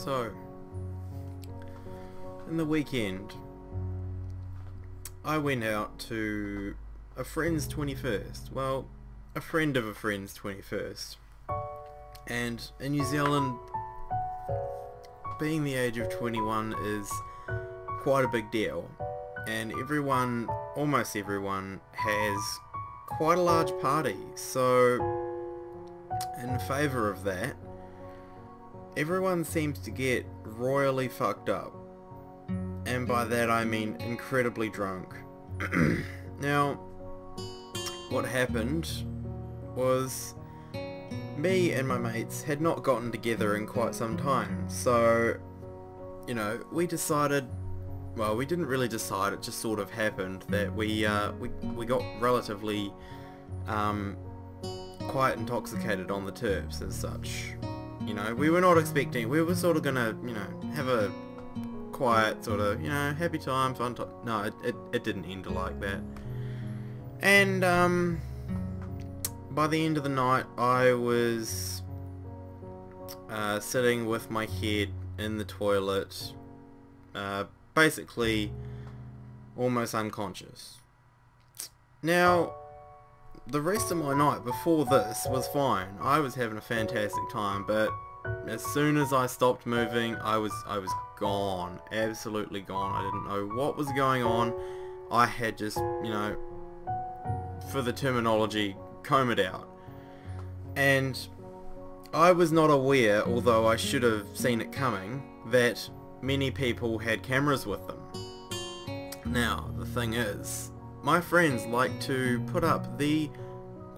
So, in the weekend, I went out to a friend's 21st. Well, a friend of a friend's 21st. And in New Zealand, being the age of 21 is quite a big deal. And everyone, almost everyone, has quite a large party. So, in favour of that, everyone seems to get royally fucked up. And by that I mean incredibly drunk. Now, what happened was me and my mates had not gotten together in quite some time. So, you know, we decided, well, we didn't really decide, it just sort of happened that we got relatively quite intoxicated on the terps as such. You know, we were not expecting, we were sort of gonna, you know, have a quiet sort of, you know, happy time, fun time. No, it didn't end like that. And by the end of the night I was sitting with my head in the toilet, basically almost unconscious. Now, the rest of my night before this was fine. I was having a fantastic time, but as soon as I stopped moving, I was gone. Absolutely gone. I didn't know what was going on. I had just, you know, for the terminology, combed out. And I was not aware, although I should have seen it coming, that many people had cameras with them. Now, the thing is, my friends like to put up the,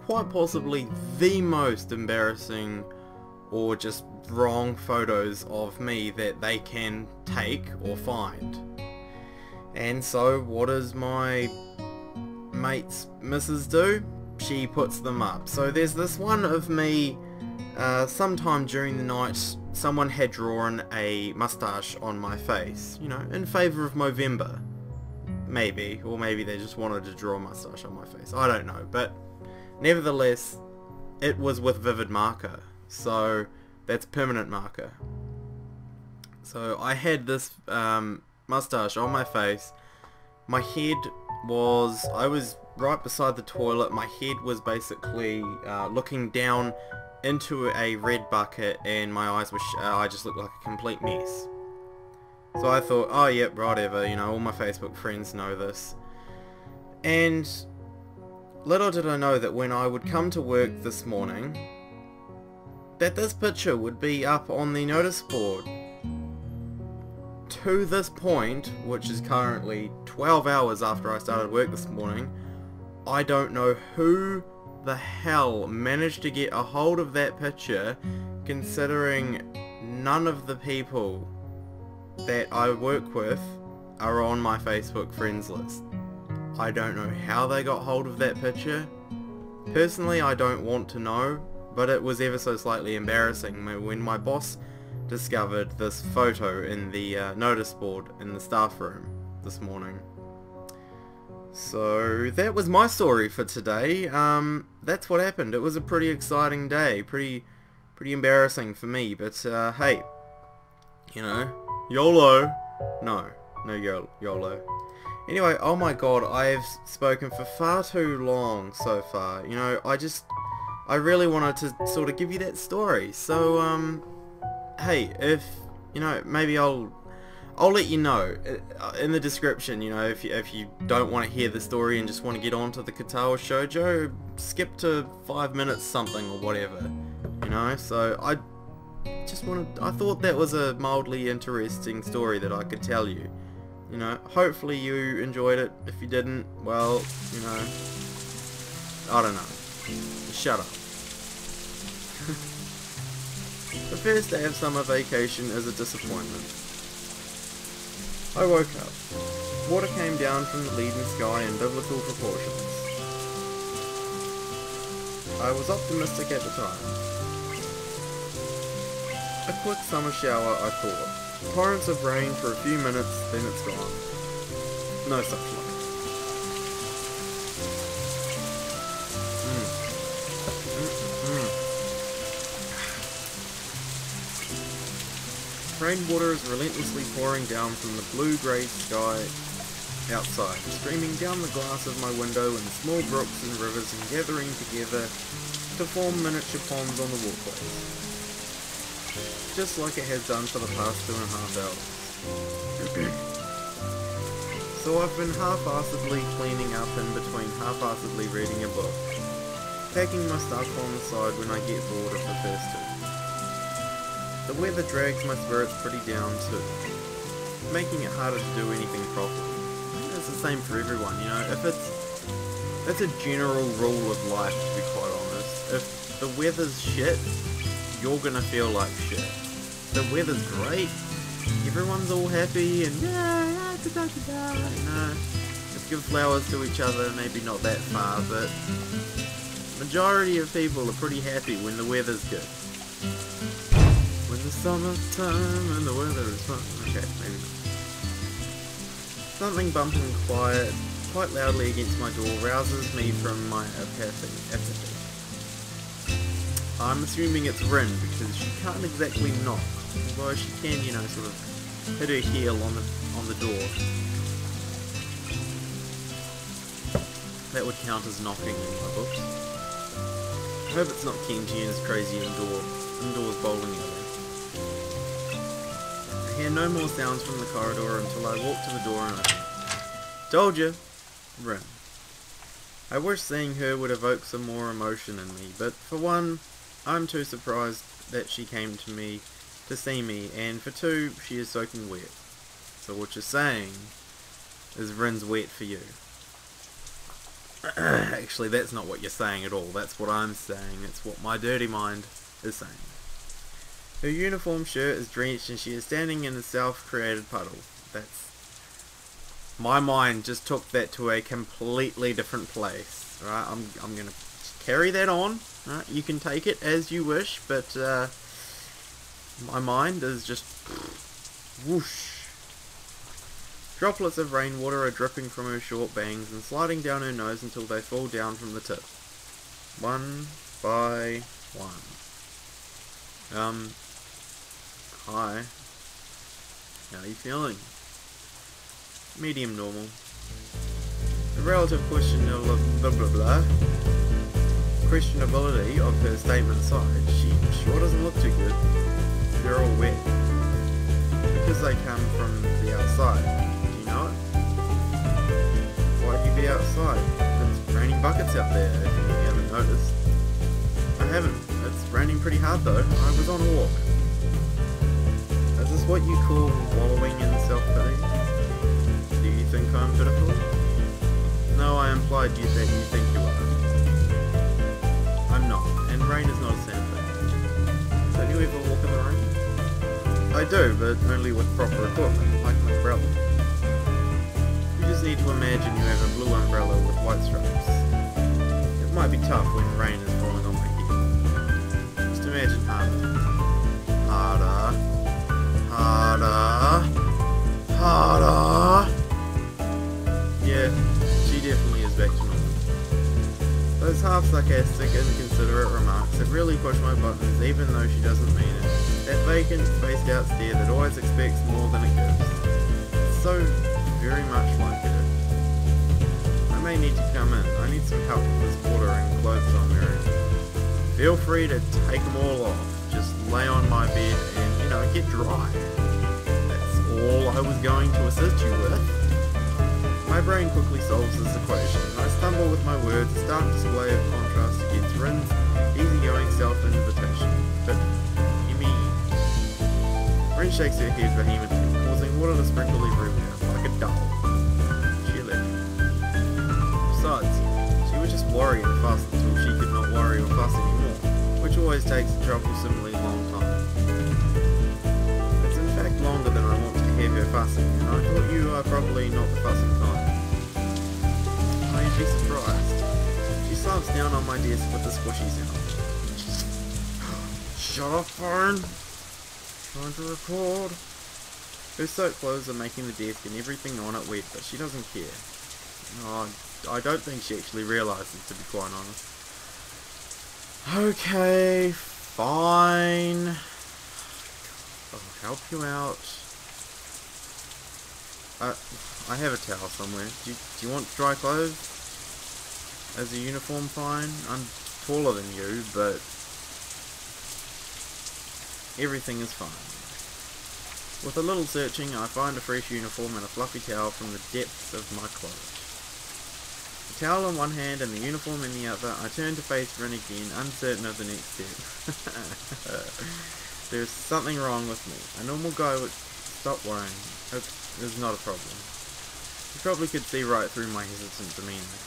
quite possibly the most embarrassing or just wrong photos of me that they can take or find. And so what does my mate's missus do? She puts them up. So there's this one of me, sometime during the night, someone had drawn a mustache on my face, you know, in favour of Movember. Maybe, or maybe they just wanted to draw a mustache on my face. I don't know, but nevertheless, it was with vivid marker, so that's permanent marker. So I had this mustache on my face. My head was, I was right beside the toilet. My head was basically looking down into a red bucket, and my eyes were, I just looked like a complete mess. So I thought, oh yep, whatever, you know, all my Facebook friends know this. And little did I know that when I would come to work this morning, that this picture would be up on the notice board. To this point, which is currently 12 hours after I started work this morning, I don't know who the hell managed to get a hold of that picture, considering none of the people that I work with are on my Facebook friends list. I don't know how they got hold of that picture. Personally, I don't want to know, but it was ever so slightly embarrassing when my boss discovered this photo in the notice board in the staff room this morning. So that was my story for today. That's what happened. It was a pretty exciting day, pretty embarrassing for me, but hey, you know, YOLO. No YOLO. Anyway, oh my god, I've spoken for far too long so far. You know, I really wanted to sort of give you that story. So, hey, if, you know, maybe I'll let you know in the description, you know, if you don't want to hear the story and just want to get on to the Katawa Shoujo, skip to 5 minutes something or whatever, you know. So I thought that was a mildly interesting story that I could tell you. You know, hopefully you enjoyed it. If you didn't, well, you know, I don't know. Shut up. The first day of summer vacation is a disappointment. I woke up. Water came down from the leaden sky in biblical proportions. I was optimistic at the time. A quick summer shower, I thought. Torrents of rain for a few minutes, then it's gone. No such luck. Rainwater is relentlessly pouring down from the blue-grey sky outside, streaming down the glass of my window in small brooks and rivers and gathering together to form miniature ponds on the walkways. Just like it has done for the past 2.5 hours. So I've been half-assedly cleaning up in between half-assedly reading a book, packing my stuff on the side when I get bored of the first two. The weather drags my spirits pretty down too, making it harder to do anything properly. It's the same for everyone, you know, that's a general rule of life, to be quite honest. If the weather's shit, you're gonna feel like shit. The weather's great, everyone's all happy and you know, just give flowers to each other, maybe not that far, but majority of people are pretty happy when the weather's good. When the summertime and the weather is fun. Okay, maybe not. Something bumping quite loudly against my door rouses me from my apathy. I'm assuming it's Rin because she can't exactly knock, although she can, you know, sort of hit her heel on the door. That would count as knocking in my books. I hope it's not Kenji and his crazy indoors bowling alley. I hear no more sounds from the corridor until I walk to the door and open. Told you! Rin. I wish seeing her would evoke some more emotion in me, but for one, I'm too surprised that she came to see me, and for two, she is soaking wet. So what you're saying is Rin's wet for you. Actually, that's not what you're saying at all. That's what I'm saying. It's what my dirty mind is saying. Her uniform shirt is drenched and she is standing in a self-created puddle. My mind just took that to a completely different place. Right? I'm gonna carry that on. Right? You can take it as you wish, but my mind is just whoosh. Droplets of rainwater are dripping from her short bangs and sliding down her nose until they fall down from the tip. One by one. Hi. How are you feeling? Medium normal. The relative questionability of her statement aside, she sure doesn't look too good. They're all wet. Because they come from the outside. Do you know it? Why'd you be outside? It's raining buckets out there, if you haven't noticed. I haven't. It's raining pretty hard though. I was on a walk. Is this what you call wallowing in self-pity? Do you think I'm pitiful? No, I implied that you think you are. I'm not, and rain is not a sad thing. Don't you ever walk in the rain? I do, but only with proper equipment, like an umbrella. You just need to imagine you have a blue umbrella with white stripes. It might be tough when rain is falling on my head. Just imagine harder. Harder. Harder. Harder. Yeah, she definitely is back to normal. Those half-sarcastic, inconsiderate remarks have really pushed my buttons, even though she doesn't mean it. That vacant, spaced-out stare that always expects more than it gives. It's so very much like her. I may need to come in. I need some help with this water and clothes I'm wearing. Feel free to take them all off. Just lay on my bed and, you know, get dry. That's all I was going to assist you with. My brain quickly solves this equation. I stumble with my words, a stark display of contrast against Rin's easygoing self-invitation. But, you mean... Rin shakes her head vehemently, causing water to sprinkle everywhere, like a doll. She left. Besides, she would just worry and fuss until she could not worry or fuss anymore, which always takes a troublesomely long time. It's in fact longer than I want to hear her fussing, and I thought you are probably not the fussing kind. I'd be surprised. She slumps down on my desk with a squishy sound. Shut up, phone! Trying to record. Her soaked clothes are making the desk and everything on it wet, but she doesn't care. Oh, I don't think she actually realises, to be quite honest. Okay, fine. I'll help you out. I have a towel somewhere. Do you want dry clothes? As a uniform, fine. I'm taller than you, but everything is fine. With a little searching, I find a fresh uniform and a fluffy towel from the depths of my closet. The towel in one hand and the uniform in the other, I turn to face Rin again, uncertain of the next step. There's something wrong with me. A normal guy would stop worrying. It's not a problem. He probably could see right through my hesitant demeanour,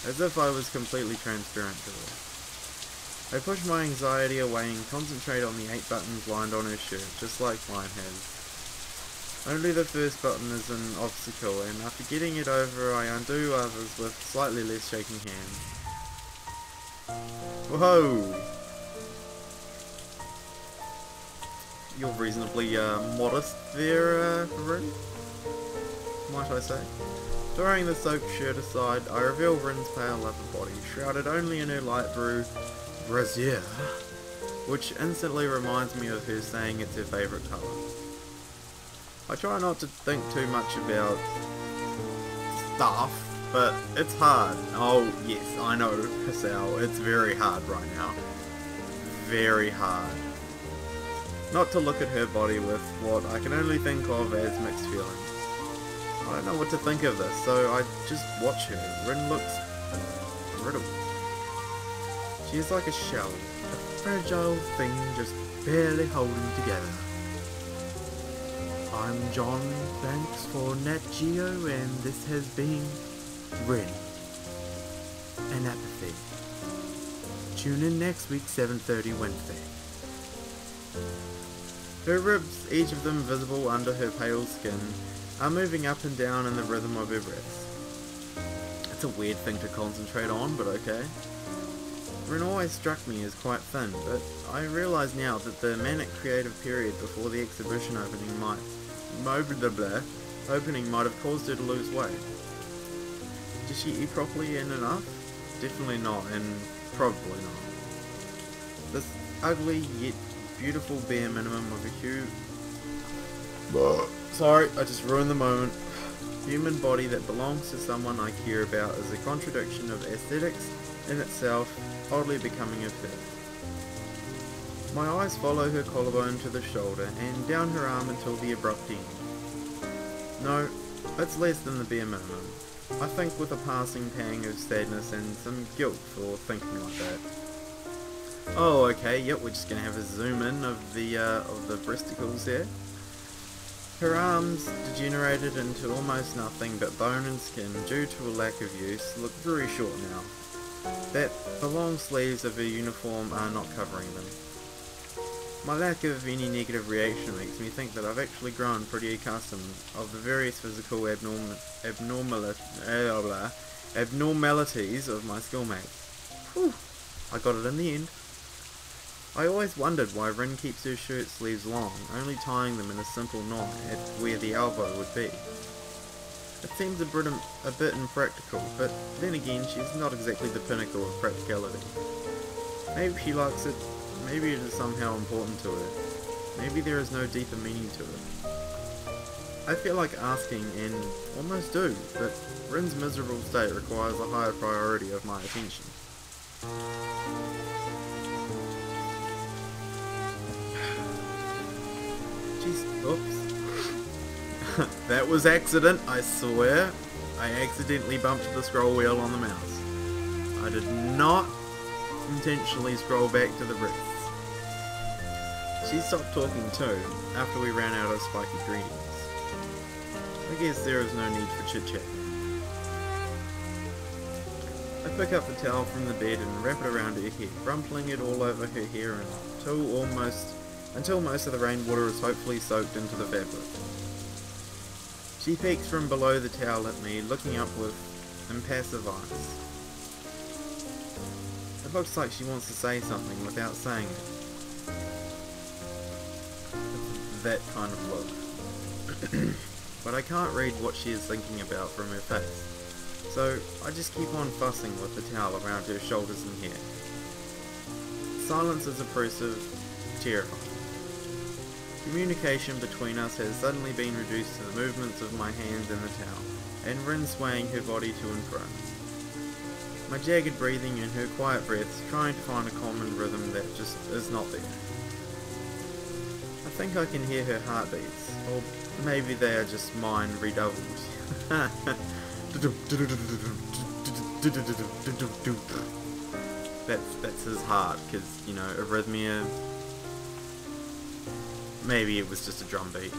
as if I was completely transparent to her. I push my anxiety away and concentrate on the 8 buttons lined on her shirt, just like mine has. Only the first button is an obstacle, and after getting it over, I undo others with slightly less shaking hands. Whoa! You're reasonably modest there, Rin, might I say. Throwing the soaked shirt aside, I reveal Rin's pale upper body, shrouded only in her light blue brassiere, which instantly reminds me of her saying it's her favourite colour. I try not to think too much about stuff, but it's hard. Oh yes, I know, Hisao, it's very hard right now. Very hard. Not to look at her body with what I can only think of as mixed feelings. I don't know what to think of this, so I just watch her. Rin looks brittle. She is like a shell, a fragile thing just barely holding together. I'm John, thanks for Nat Geo, and this has been Rin and Apathy. Tune in next week, 7:30 Wednesday. Her ribs, each of them visible under her pale skin, are moving up and down in the rhythm of her breaths. It's a weird thing to concentrate on, but okay. Rin always struck me as quite thin, but I realise now that the manic creative period before the exhibition opening might have caused her to lose weight. Did she eat properly and enough? Definitely not, and probably not. This ugly yet beautiful bare minimum of a sorry, I just ruined the moment. Human body that belongs to someone I care about is a contradiction of aesthetics in itself, oddly becoming a fit. My eyes follow her collarbone to the shoulder, and down her arm until the abrupt end. No, it's less than the bare minimum. I think with a passing pang of sadness and some guilt for thinking like that. Oh, okay, yep, we're just gonna have a zoom in of the breasticles there. Her arms, degenerated into almost nothing but bone and skin due to a lack of use, look very short now. The long sleeves of her uniform are not covering them. My lack of any negative reaction makes me think that I've actually grown pretty accustomed of the various physical abnormalities of my schoolmates. Whew, I got it in the end. I always wondered why Rin keeps her shirt sleeves long, only tying them in a simple knot at where the elbow would be. It seems a bit impractical, but then again she's not exactly the pinnacle of practicality. Maybe she likes it, maybe it is somehow important to her, maybe there is no deeper meaning to it. I feel like asking, and almost do, but Rin's miserable state requires a higher priority of my attention. Jeez, oops. That was accident, I swear. I accidentally bumped the scroll wheel on the mouse. I did not intentionally scroll back to the breaths. She stopped talking too, after we ran out of spiky greetings. I guess there is no need for chit-chat. I pick up the towel from the bed and wrap it around her head, rumpling it all over her hair until most of the rainwater is hopefully soaked into the fabric. She peeks from below the towel at me, looking up with impassive eyes. It looks like she wants to say something without saying it. That kind of look. But I can't read what she is thinking about from her face, so I just keep on fussing with the towel around her shoulders and hair. Silence is oppressive, terrifying. Communication between us has suddenly been reduced to the movements of my hands and the towel, and Rin swaying her body to and fro. My jagged breathing and her quiet breaths trying to find a common rhythm that just is not there. I think I can hear her heartbeats, or maybe they are just mine redoubled. That's his heart, because, you know, arrhythmia. Maybe it was just a drum beat.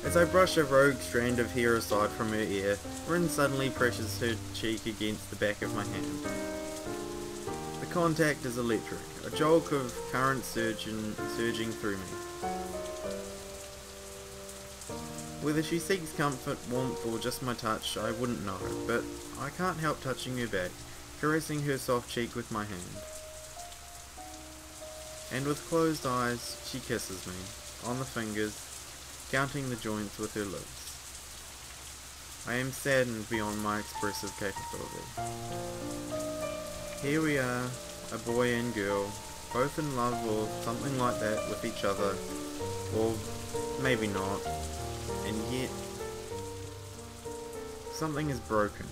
As I brush a rogue strand of hair aside from her ear, Rin suddenly presses her cheek against the back of my hand. The contact is electric, a jolt of current surging through me. Whether she seeks comfort, warmth, or just my touch, I wouldn't know, but I can't help touching her back, caressing her soft cheek with my hand. And with closed eyes, she kisses me, on the fingers, counting the joints with her lips. I am saddened beyond my expressive capability. Here we are, a boy and girl, both in love or something like that with each other, or maybe not, and yet something is broken.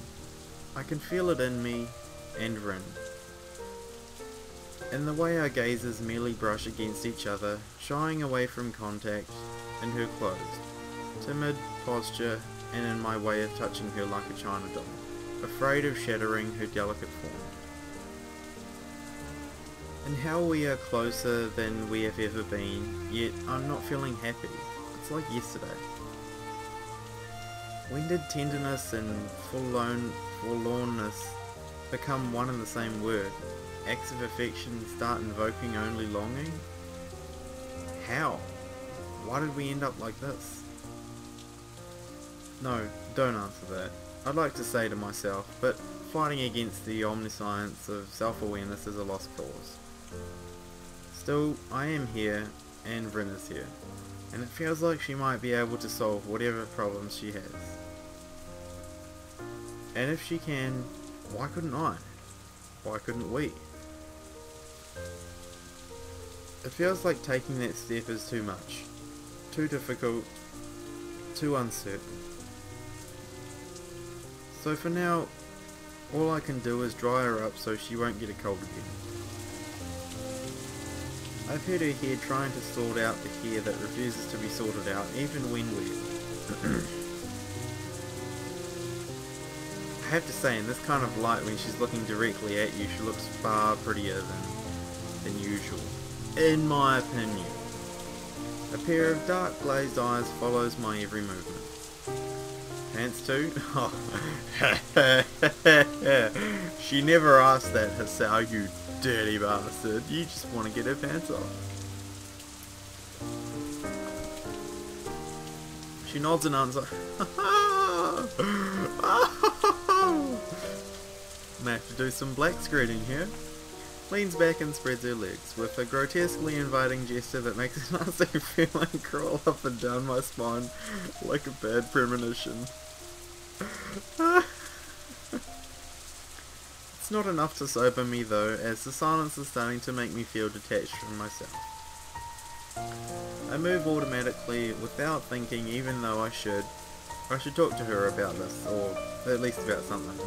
I can feel it in me and Rin. In the way our gazes merely brush against each other, shying away from contact, in her closed, timid posture, and in my way of touching her like a china doll, afraid of shattering her delicate form. And how we are closer than we have ever been, yet I'm not feeling happy. It's like yesterday. When did tenderness and forlornness become one and the same word? Acts of affection start invoking only longing? How? Why did we end up like this? No, don't answer that. I'd like to say to myself, but fighting against the omniscience of self-awareness is a lost cause. Still, I am here, and Rin is here, and it feels like she might be able to solve whatever problems she has. And if she can, why couldn't I? Why couldn't we? It feels like taking that step is too much, too difficult, too uncertain. So for now, all I can do is dry her up so she won't get a cold again. I've heard her hair trying to sort out the hair that refuses to be sorted out, even when wet. I have to say, in this kind of light, when she's looking directly at you, she looks far prettier than usual, in my opinion. A pair of dark glazed eyes follows my every movement. Pants too? Oh. She never asked that, Hisao, you dirty bastard. You just want to get her pants off. She nods and answers. May have to do some black screening here. Leans back and spreads her legs, with a grotesquely inviting gesture that makes a nasty feeling crawl up and down my spine like a bad premonition. It's not enough to sober me though, as the silence is starting to make me feel detached from myself. I move automatically, without thinking, even though I should talk to her about this, or at least about something.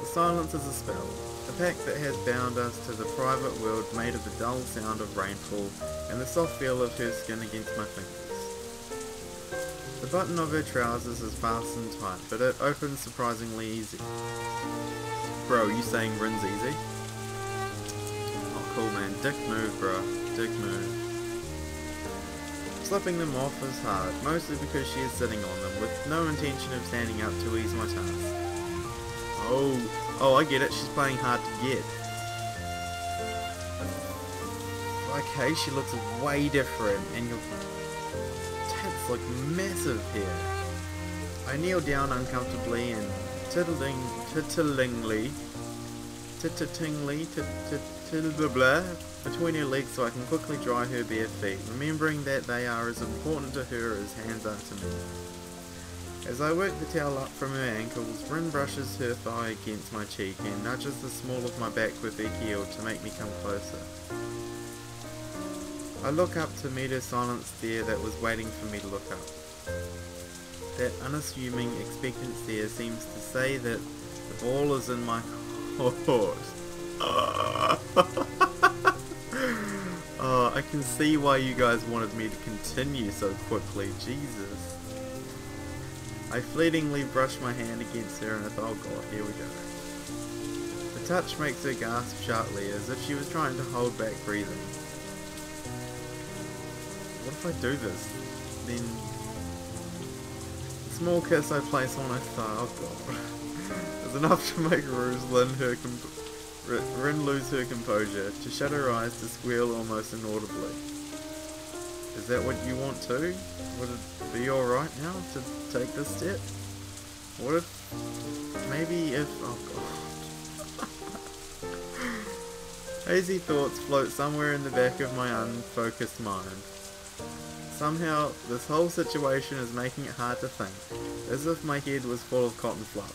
The silence is a spell, a pact that has bound us to the private world made of the dull sound of rainfall and the soft feel of her skin against my fingers. The button of her trousers is fastened tight, but it opens surprisingly easy. Bro, you saying Rin's easy? Oh cool man, dick move bro, dick move. Slipping them off is hard, mostly because she is sitting on them, with no intention of standing up to ease my task. Oh, I get it, she's playing hard to get. Okay, she looks way different, and your tits look massive here. I kneel down uncomfortably and tittlingly between her legs so I can quickly dry her bare feet, remembering that they are as important to her as hands are to me. As I work the towel up from her ankles, Rin brushes her thigh against my cheek and nudges the small of my back with her heel to make me come closer. I look up to meet her silent stare that was waiting for me to look up. That unassuming, expectant stare seems to say that the ball is in my court. Oh, I can see why you guys wanted me to continue so quickly, Jesus. I fleetingly brush my hand against her and I thought, oh god, here we go. The touch makes her gasp sharply as if she was trying to hold back breathing. What if I do this? Then... the small kiss I place on her thigh, oh god, is enough to make Rin lose her composure, to shut her eyes, to squeal almost inaudibly. Is that what you want too? Would it be alright now to take this step? What if... maybe if... oh god. Hazy thoughts float somewhere in the back of my unfocused mind. Somehow, this whole situation is making it hard to think, as if my head was full of cotton fluff.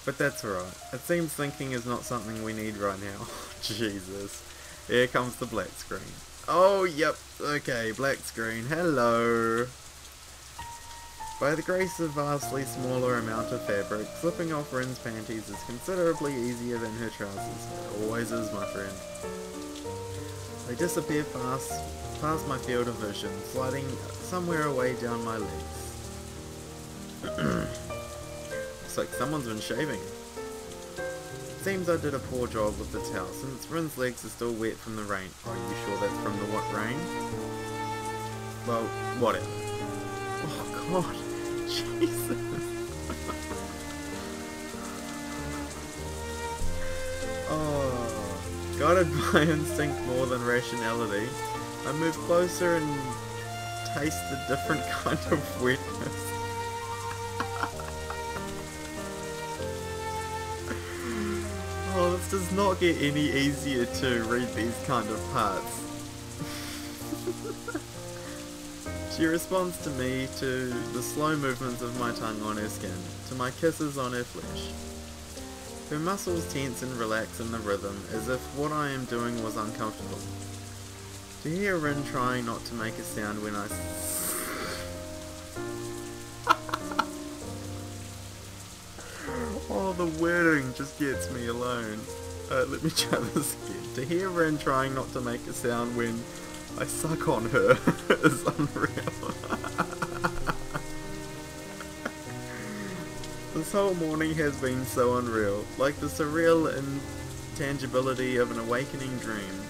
But that's alright. It seems thinking is not something we need right now. Jesus. Here comes the black screen. Oh, yep. Okay, black screen. Hello. By the grace of vastly smaller amount of fabric, slipping off Rin's panties is considerably easier than her trousers. It always is, my friend. They disappear past my field of vision, sliding somewhere away down my legs. Looks like someone's been shaving. Seems I did a poor job with the towel, since Rin's legs are still wet from the rain. Are you sure that's from the what rain? Well, whatever. Oh god, Jesus. Oh, guided by instinct more than rationality, I move closer and taste the different kind of wetness. Oh, this does not get any easier to read these kind of parts. She responds to me, to the slow movements of my tongue on her skin, to my kisses on her flesh. Her muscles tense and relax in the rhythm, as if what I am doing was uncomfortable. To hear Rin trying not to make a sound when I... oh, the wording just gets me alone. Let me try this again. To hear Rin trying not to make a sound when I suck on her is unreal. This whole morning has been so unreal, like the surreal intangibility of an awakening dream.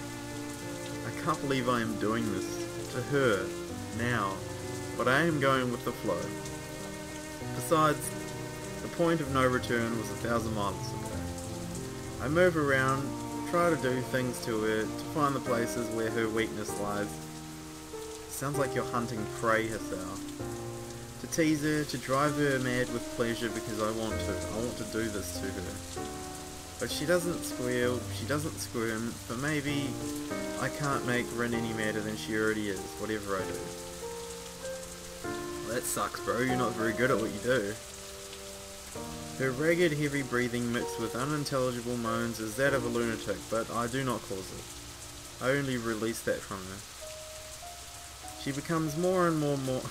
I can't believe I am doing this to her now, but I am going with the flow. Besides, the point of no return was 1,000 miles ago. I move around, try to do things to her, to find the places where her weakness lies. Sounds like you're hunting prey, Hisao. To tease her, to drive her mad with pleasure because I want to. I want to do this to her. But she doesn't squeal, she doesn't squirm, but maybe I can't make Rin any madder than she already is, whatever I do. Well, that sucks, bro. You're not very good at what you do. Her ragged, heavy breathing mixed with unintelligible moans is that of a lunatic, but I do not cause it. I only release that from her. She becomes more and more...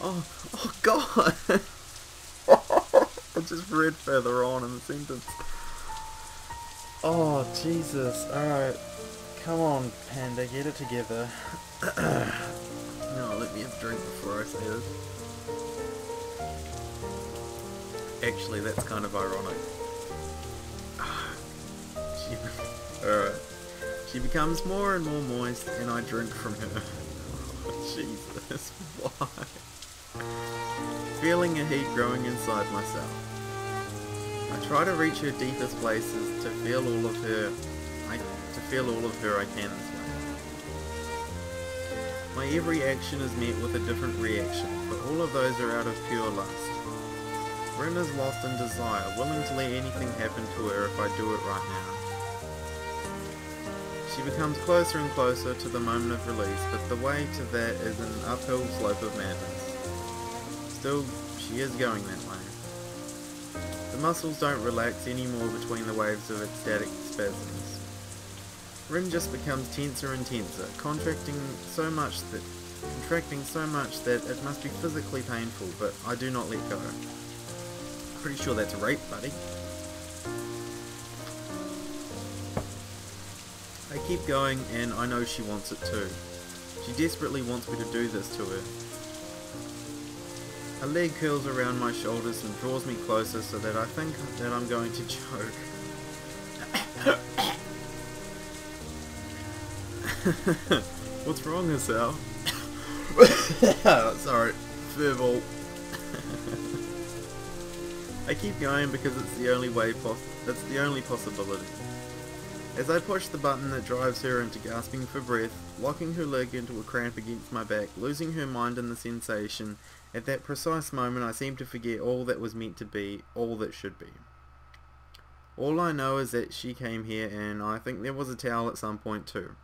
oh god! I just read further on in the sentence. Oh, Jesus. Alright. Come on, Panda, get it together. No, let me have a drink before I say this. Actually, that's kind of ironic. Alright. She becomes more and more moist, and I drink from her. Oh, Jesus, why? Feeling a heat growing inside myself. I try to reach her deepest places, to feel all of her I can this way. My every action is met with a different reaction, but all of those are out of pure lust. Rin is lost in desire, willing to let anything happen to her if I do it right now. She becomes closer and closer to the moment of release, but the way to that is an uphill slope of madness. Still, she is going that way. The muscles don't relax anymore between the waves of ecstatic spasms. Rin just becomes tenser and tenser, contracting so much that it must be physically painful, but I do not let go. Pretty sure that's rape, buddy. I keep going, and I know she wants it too. She desperately wants me to do this to her. A leg curls around my shoulders and draws me closer so that I think that I'm going to choke. What's wrong, Hisao? Sorry, furball. I keep going because it's the only possibility. As I push the button that drives her into gasping for breath, locking her leg into a cramp against my back, losing her mind in the sensation, at that precise moment I seem to forget all that was meant to be, all that should be. All I know is that she came here, and I think there was a towel at some point too.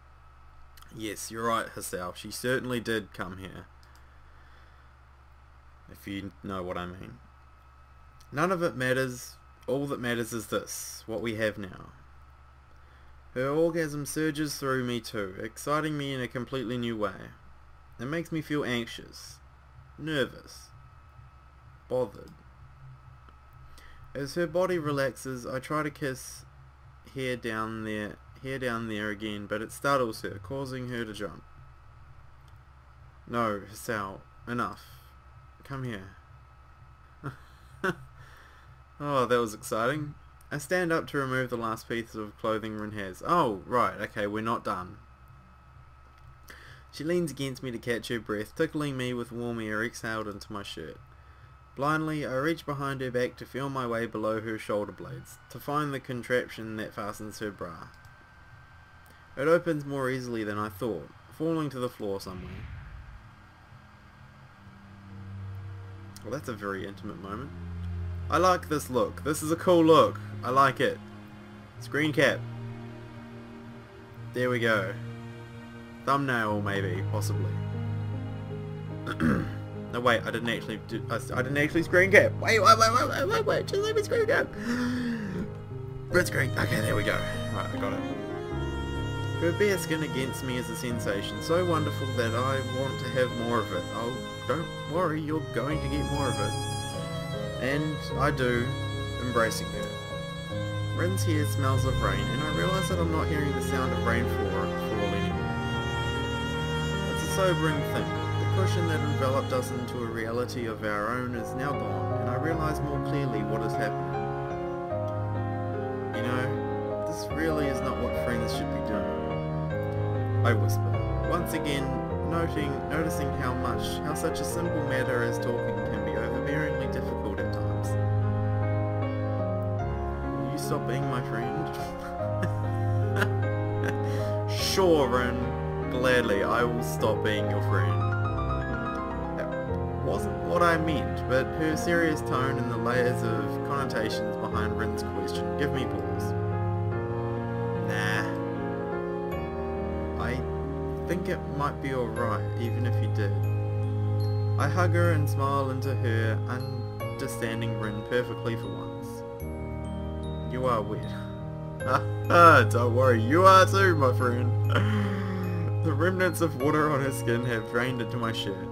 Yes, you're right, Hisao. She certainly did come here. If you know what I mean. None of it matters. All that matters is this, what we have now. Her orgasm surges through me too, exciting me in a completely new way. It makes me feel anxious, nervous, bothered. As her body relaxes, I try to kiss hair down there again, but it startles her, causing her to jump. No, Hisao, enough. Come here. Oh, that was exciting. I stand up to remove the last piece of clothing Rin has. Oh, right, okay, we're not done. She leans against me to catch her breath, tickling me with warm air exhaled into my shirt. Blindly, I reach behind her back to feel my way below her shoulder blades, to find the contraption that fastens her bra. It opens more easily than I thought, falling to the floor somewhere. Well, that's a very intimate moment. I like this look. This is a cool look. I like it. Screen cap. There we go. Thumbnail, maybe, possibly. No, wait, I didn't actually screen cap. Wait, just let me screen cap. Red screen. Okay, there we go. Right, I got it. Her bare skin against me is a sensation so wonderful that I want to have more of it. Oh, don't worry, you're going to get more of it. And I do, embracing her. Rin's hair smells of rain, and I realise that I'm not hearing the sound of rain fall anymore. It's a sobering thing. The cushion that enveloped us into a reality of our own is now gone, and I realise more clearly what is happening. You know, this really is not what friends should be doing. I whisper, once again noticing how such a simple matter as talking can be overbearingly difficult at times. Will you stop being my friend? Sure, Rin. Gladly, I will stop being your friend. That wasn't what I meant, but her serious tone and the layers of connotations behind Rin's question give me pause. Nah. I think it might be alright, even if you did. I hug her and smile into her, understanding Rin perfectly for once. You are wet. Don't worry, you are too, my friend. The remnants of water on her skin have drained into my shirt.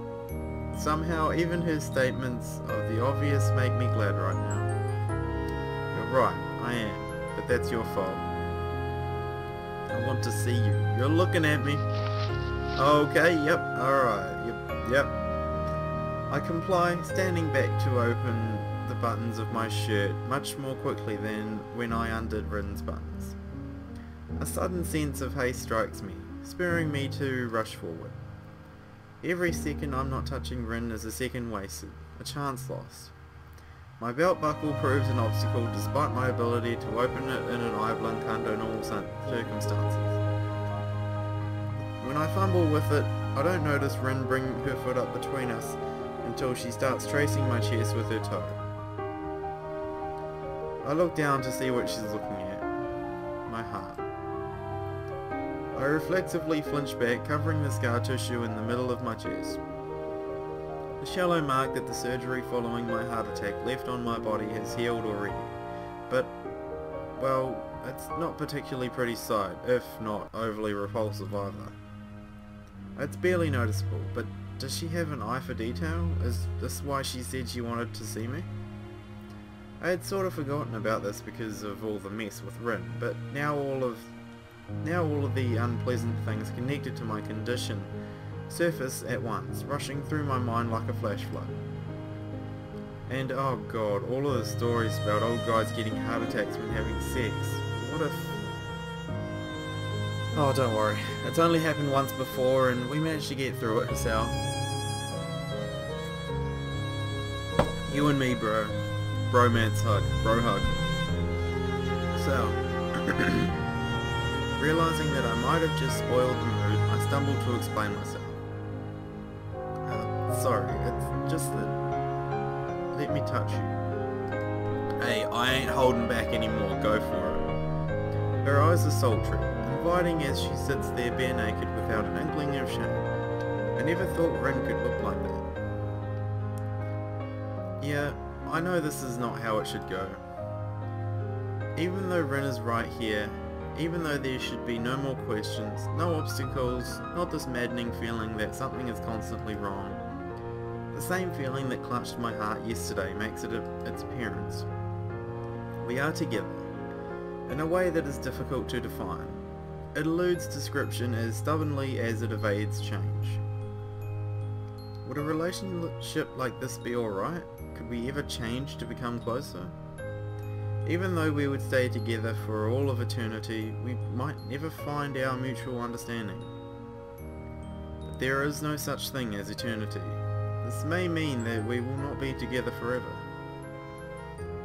Somehow, even her statements of the obvious make me glad right now. You're right, I am, but that's your fault. I want to see you. You're looking at me. Okay, yep, alright, yep. I comply, standing back to open the buttons of my shirt much more quickly than when I undid Rin's buttons. A sudden sense of haste strikes me, spurring me to rush forward. Every second I'm not touching Rin is a second wasted, a chance lost. My belt buckle proves an obstacle despite my ability to open it in an Iblanc under normal circumstances. When I fumble with it, I don't notice Rin bring her foot up between us until she starts tracing my chest with her toe. I look down to see what she's looking at. My heart. I reflexively flinch back, covering the scar tissue in the middle of my chest. The shallow mark that the surgery following my heart attack left on my body has healed already, but, well, It's not particularly pretty sight, if not overly repulsive either. It's barely noticeable, but does she have an eye for detail? Is this why she said she wanted to see me? I had sort of forgotten about this because of all the mess with Rin, but now all of the unpleasant things connected to my condition surface at once, rushing through my mind like a flash flood. And oh god, all of the stories about old guys getting heart attacks when having sex. What if... Oh, don't worry. It's only happened once before and we managed to get through it, Hisao. You and me, bro. Bromance hug. Bro hug. So, realizing that I might have just spoiled the mood, I stumbled to explain myself. Sorry, it's just that... Let me touch you. Hey, I ain't holding back anymore, go for it. Her eyes are sultry, inviting as she sits there bare naked without an inkling of shame. I never thought Rin could look like that. Yeah, I know this is not how it should go. Even though Rin is right here, even though there should be no more questions, no obstacles, not this maddening feeling that something is constantly wrong. The same feeling that clutched my heart yesterday makes its appearance. We are together, in a way that is difficult to define. It eludes description as stubbornly as it evades change. Would a relationship like this be alright? Could we ever change to become closer? Even though we would stay together for all of eternity, we might never find our mutual understanding. But there is no such thing as eternity. This may mean that we will not be together forever.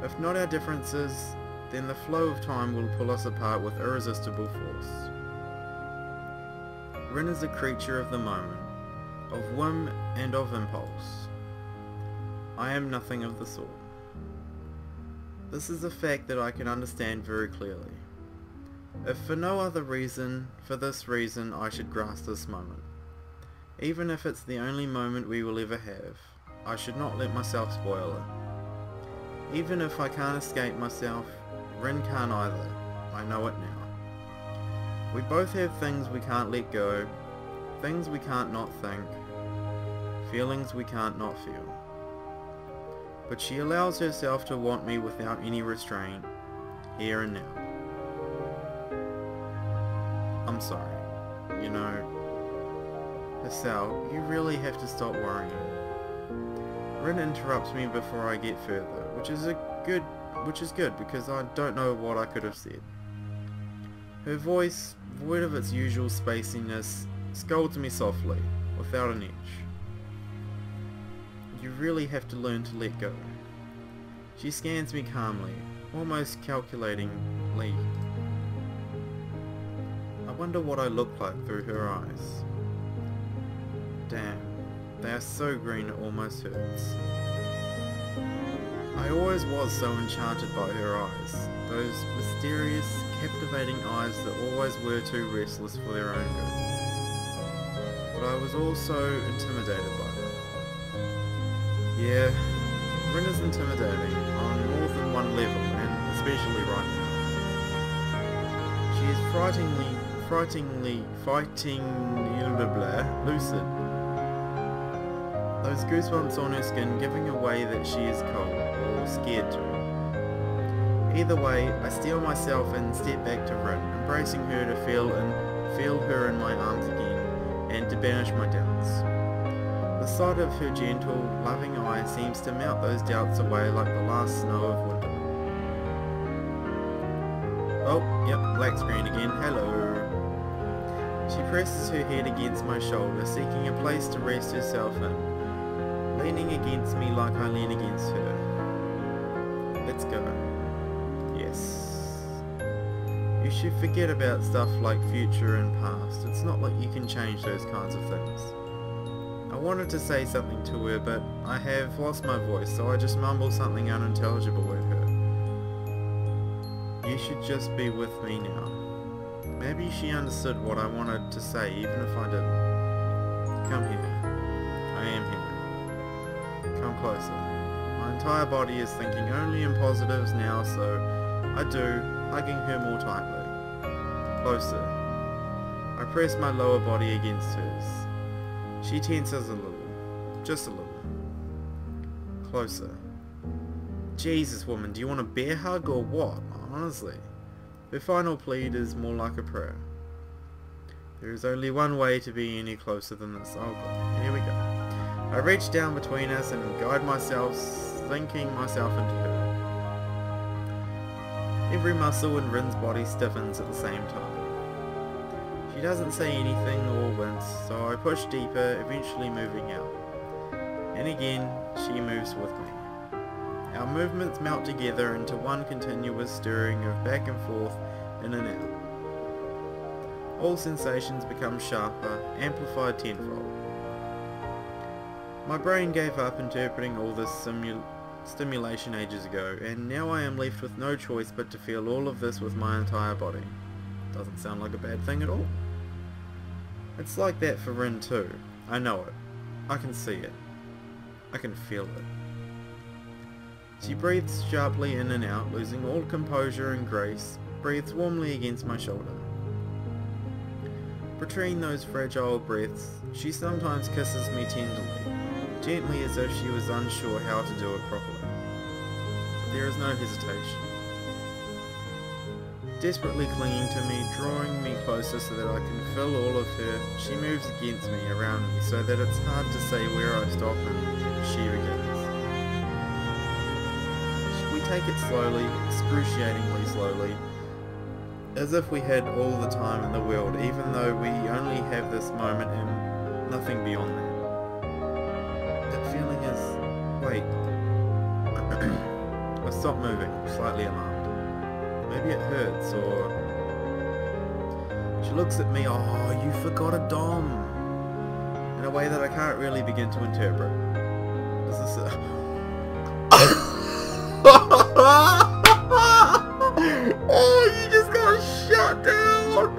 If not our differences, then the flow of time will pull us apart with irresistible force. Rin is a creature of the moment, of whim and of impulse. I am nothing of the sort. This is a fact that I can understand very clearly. If for no other reason, for this reason I should grasp this moment. Even if it's the only moment we will ever have, I should not let myself spoil it. Even if I can't escape myself, Rin can't either. I know it now. We both have things we can't let go, things we can't not think, feelings we can't not feel. But she allows herself to want me without any restraint, here and now. I'm sorry. You know, Hisao, you really have to stop worrying. Rin interrupts me before I get further, which is good because I don't know what I could have said. Her voice, void of its usual spaciness, scolds me softly, without an edge. You really have to learn to let go. She scans me calmly, almost calculatingly. I wonder what I look like through her eyes. Damn, they are so green it almost hurts. I always was so enchanted by her eyes, those mysterious, captivating eyes that always were too restless for their own good. But I was also intimidated by them. Yeah, Rin is intimidating on more than one level, and especially right now. She is frighteningly lucid. Those goosebumps on her skin giving away that she is cold, or scared to. Either way, I steel myself and step back to Rin, embracing her to feel her in my arms again, and to banish my doubts. The sight of her gentle, loving eye seems to melt those doubts away like the last snow of winter. Oh, yep, black screen again, hello. She presses her head against my shoulder, seeking a place to rest herself in, leaning against me like I lean against her. Let's go. Yes. You should forget about stuff like future and past. It's not like you can change those kinds of things. I wanted to say something to her, but I have lost my voice, so I just mumble something unintelligible at her. You should just be with me now. Maybe she understood what I wanted to say, even if I didn't. Come here. I am here. Come closer. My entire body is thinking only in positives now, so I do, hugging her more tightly. Closer. I press my lower body against hers. She tenses a little. Just a little. Closer. Jesus, woman, do you want a bear hug or what? Honestly. Her final plead is more like a prayer. There is only one way to be any closer than this. Oh god, here we go. I reach down between us and guide myself, sinking myself into her. Every muscle in Rin's body stiffens at the same time. She doesn't say anything or wince, so I push deeper, eventually moving out. And again, she moves with me. Our movements melt together into one continuous stirring of back and forth, in and out. All sensations become sharper, amplified tenfold. My brain gave up interpreting all this stimulation ages ago, and now I am left with no choice but to feel all of this with my entire body. Doesn't sound like a bad thing at all. It's like that for Rin too. I know it. I can see it. I can feel it. She breathes sharply in and out, losing all composure and grace, breathes warmly against my shoulder. Between those fragile breaths, she sometimes kisses me tenderly, gently as if she was unsure how to do it properly. But there is no hesitation. Desperately clinging to me, drawing me closer so that I can feel all of her, she moves against me, around me, so that it's hard to say where I stop and she begins. We take it slowly, excruciatingly slowly, as if we had all the time in the world, even though we only have this moment and nothing beyond that. That feeling is... wait. I stop moving, slightly alarmed. Maybe it hurts, or... She looks at me, oh, you forgot a dom! In a way that I can't really begin to interpret. Is this a... Oh, you just got shut down!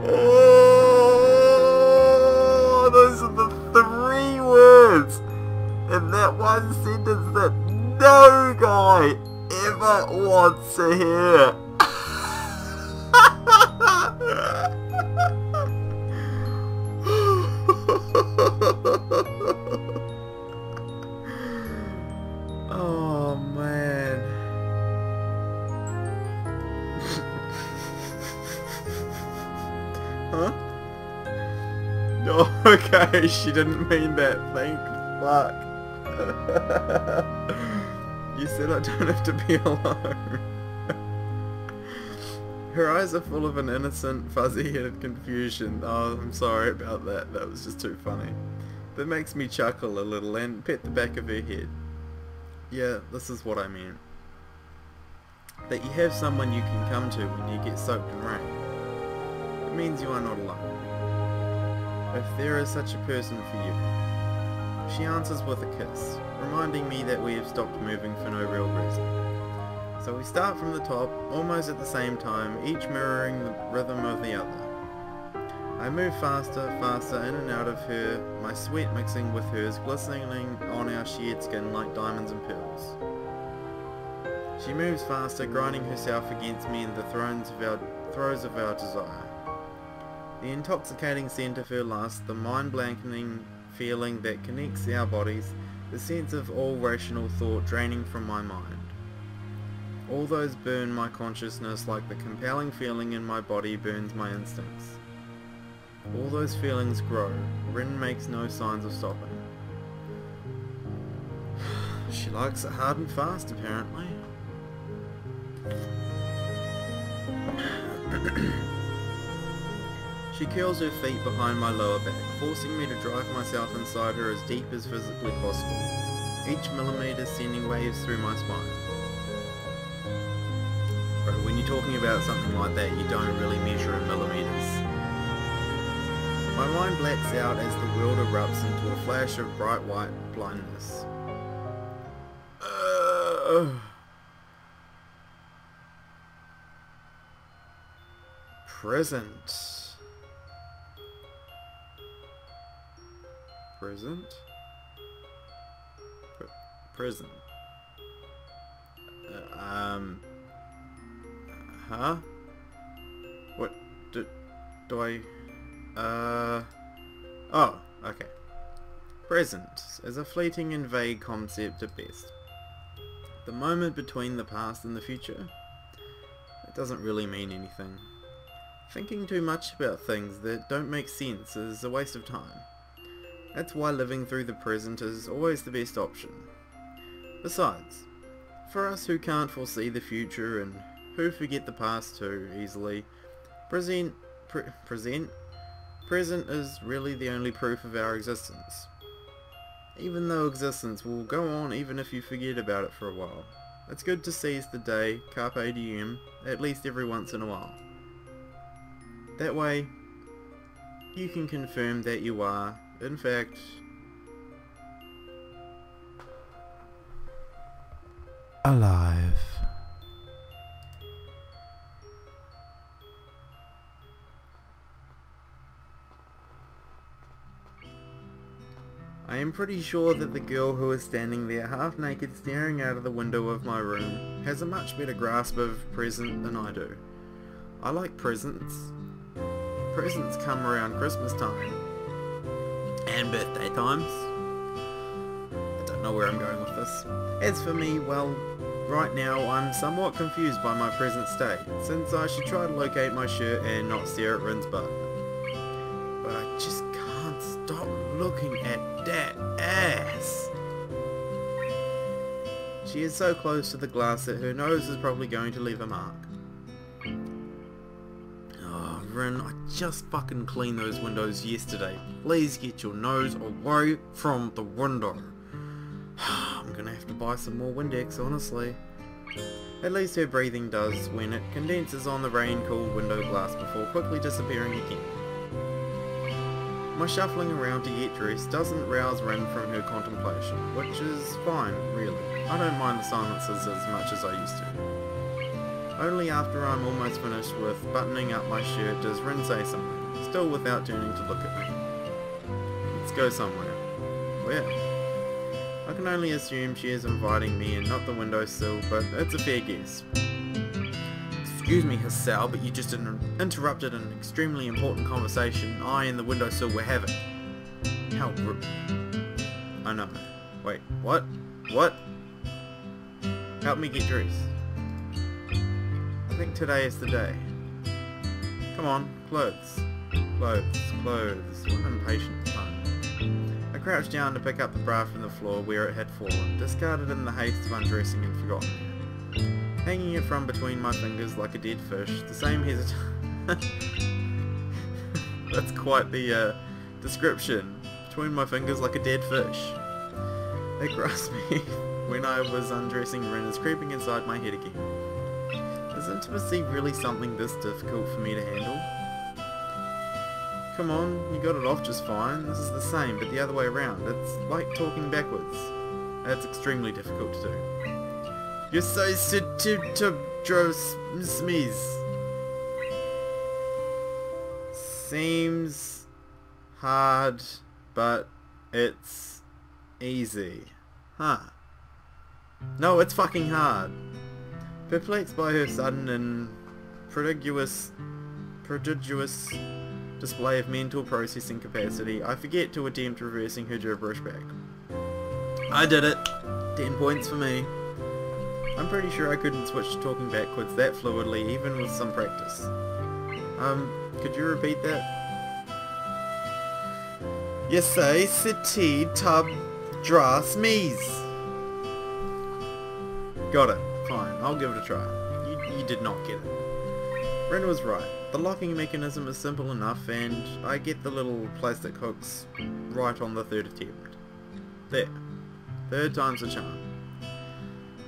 Oh, those are the 3 words in that one sentence that no guy ever wants to hear. Oh man. Huh? Oh, okay, she didn't mean that. Thank fuck. You said I don't have to be alone. Her eyes are full of an innocent, fuzzy-headed confusion. Oh, I'm sorry about that. That was just too funny. That makes me chuckle a little and pet the back of her head. Yeah, this is what I mean. That you have someone you can come to when you get soaked in rain. It means you are not alone. If there is such a person for you. She answers with a kiss, reminding me that we have stopped moving for no real reason. So we start from the top, almost at the same time, each mirroring the rhythm of the other. I move faster, faster in and out of her, my sweat mixing with hers, glistening on our shared skin like diamonds and pearls. She moves faster, grinding herself against me in the throes of our desire. The intoxicating scent of her lust, the mind-blanketing feeling that connects our bodies, the sense of all rational thought draining from my mind. All those burn my consciousness like the compelling feeling in my body burns my instincts. All those feelings grow. Rin makes no signs of stopping. She likes it hard and fast, apparently. She curls her feet behind my lower back, forcing me to drive myself inside her as deep as physically possible, each millimetre sending waves through my spine. Bro, when you're talking about something like that, you don't really measure in millimetres. My mind blacks out as the world erupts into a flash of bright white blindness. Present. Prison. Huh? What? Do I... Oh, okay. Present is a fleeting and vague concept at best. The moment between the past and the future. It doesn't really mean anything. Thinking too much about things that don't make sense is a waste of time. That's why living through the present is always the best option. Besides, for us who can't foresee the future and who forget the past too easily, present is really the only proof of our existence. Even though existence will go on even if you forget about it for a while. It's good to seize the day, carpe diem, at least every once in a while. That way, you can confirm that you are, in fact, alive. I am pretty sure that the girl who is standing there half naked staring out of the window of my room has a much better grasp of present than I do. I like presents. Presents come around Christmas time. And birthday times. I don't know where I'm going with this. As for me, well, right now I'm somewhat confused by my present state, since I should try to locate my shirt and not stare at Rin's butt. But I just can't stop looking at that ass. She is so close to the glass that her nose is probably going to leave a mark. Oh, Rin, I just fucking cleaned those windows yesterday. Please get your nose away from the window. I'm gonna have to buy some more Windex, honestly. At least her breathing does when it condenses on the rain-cooled window glass before quickly disappearing again. My shuffling around to get dressed doesn't rouse Rin from her contemplation, which is fine, really. I don't mind the silences as much as I used to. Only after I'm almost finished with buttoning up my shirt does Rin say something, still without turning to look at me. Let's go somewhere. Where? I can only assume she is inviting me and not the windowsill, but it's a fair guess. Excuse me, Hisao, but you just interrupted an extremely important conversation I and the windowsill were having. How rude. I know. Wait, what? What? Help me get dressed. I think today is the day. Come on, clothes. Clothes, clothes. What an impatient time. I crouched down to pick up the bra from the floor where it had fallen, discarded in the haste of undressing and forgotten it. Hanging it from between my fingers like a dead fish, the same That's quite the description. Between my fingers like a dead fish. It grasped me when I was undressing Rin is creeping inside my head again. Is intimacy really something this difficult for me to handle? Come on, you got it off just fine. This is the same, but the other way around. It's like talking backwards. It's extremely difficult to do. You're so Seems hard, but it's easy. Huh. No, it's fucking hard. Perplexed by her sudden and prodigious display of mental processing capacity, I forget to attempt reversing her gibberish back. I did it. 10 points for me. I'm pretty sure I couldn't switch to talking backwards that fluidly, even with some practice. Could you repeat that? You say, city, tub, dra, sneeze. Got it. Fine, I'll give it a try. You did not get it. Ren was right. The locking mechanism is simple enough, and I get the little plastic hooks right on the third attempt. There. Third time's the charm.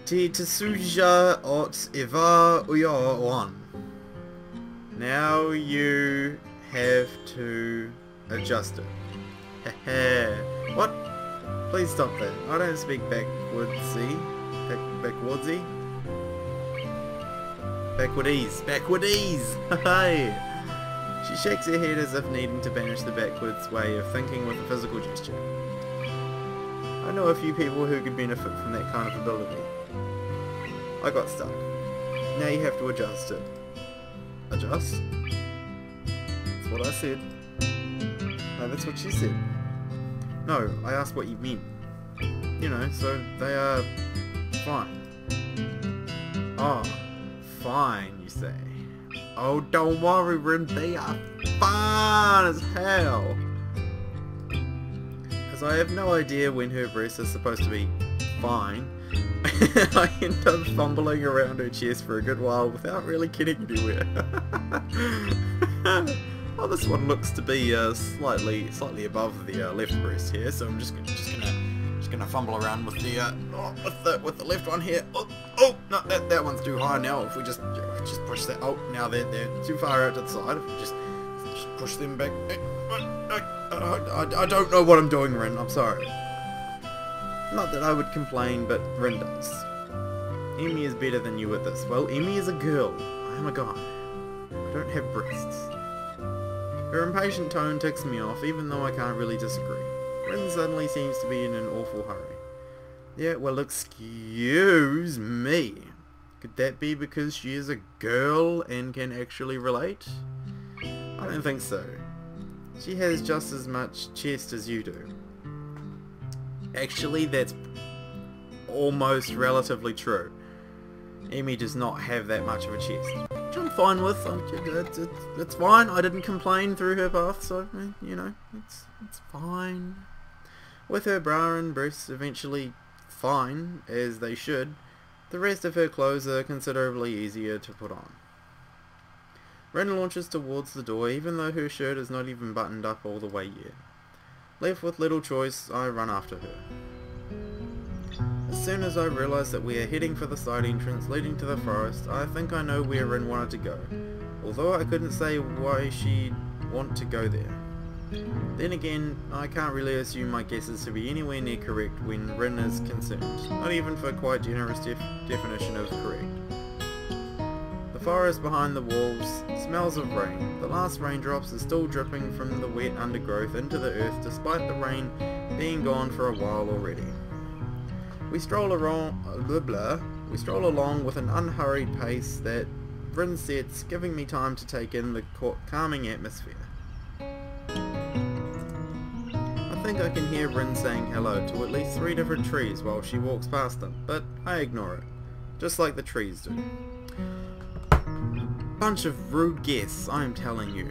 Te tsuja ot eva uyo one. Now you have to adjust it. Heh. What? Please stop that. I don't speak backwardsy. Backwardsy? Backwardese! Hey! She shakes her head as if needing to banish the backwards way of thinking with a physical gesture. I know a few people who could benefit from that kind of ability. I got stuck. Now you have to adjust it. Adjust? That's what I said. No, that's what she said. No, I asked what you meant. You know, so they are fine. Oh, fine, you say. Oh, don't worry, Rin, they are fine as hell. As I have no idea when her breast is supposed to be fine, I end up fumbling around her chest for a good while without really getting anywhere. Well, this one looks to be slightly above the left breast here, so I'm just gonna fumble around with the left one here. Oh no, that one's too high now. If we just push that, oh, now they're too far out to the side. If we just push them back. I don't know what I'm doing, Rin. I'm sorry. Not that I would complain, but Rin does. Emmy is better than you at this. Well, Emmy is a girl. I am a guy. I don't have breasts. Her impatient tone ticks me off, even though I can't really disagree. Rin suddenly seems to be in an awful hurry. Yeah, well, excuse me. Could that be because she is a girl and can actually relate? I don't think so. She has just as much chest as you do. Actually, that's almost relatively true. Emmy does not have that much of a chest, which I'm fine with. It's fine. I didn't complain through her path, so you know, it's fine. With her bra and breasts eventually fine, as they should, the rest of her clothes are considerably easier to put on. Ren launches towards the door, even though her shirt is not even buttoned up all the way yet. Left with little choice, I run after her. As soon as I realise that we are heading for the side entrance leading to the forest, I think I know where Rin wanted to go, although I couldn't say why she'd want to go there. Then again, I can't really assume my guesses to be anywhere near correct when Rin is concerned, not even for quite generous definition of correct. The forest behind the walls smells of rain. The last raindrops are still dripping from the wet undergrowth into the earth despite the rain being gone for a while already. We stroll along with an unhurried pace that Rin sets, giving me time to take in the calming atmosphere. I think I can hear Rin saying hello to at least 3 different trees while she walks past them, but I ignore it, just like the trees do. Bunch of rude guests, I am telling you.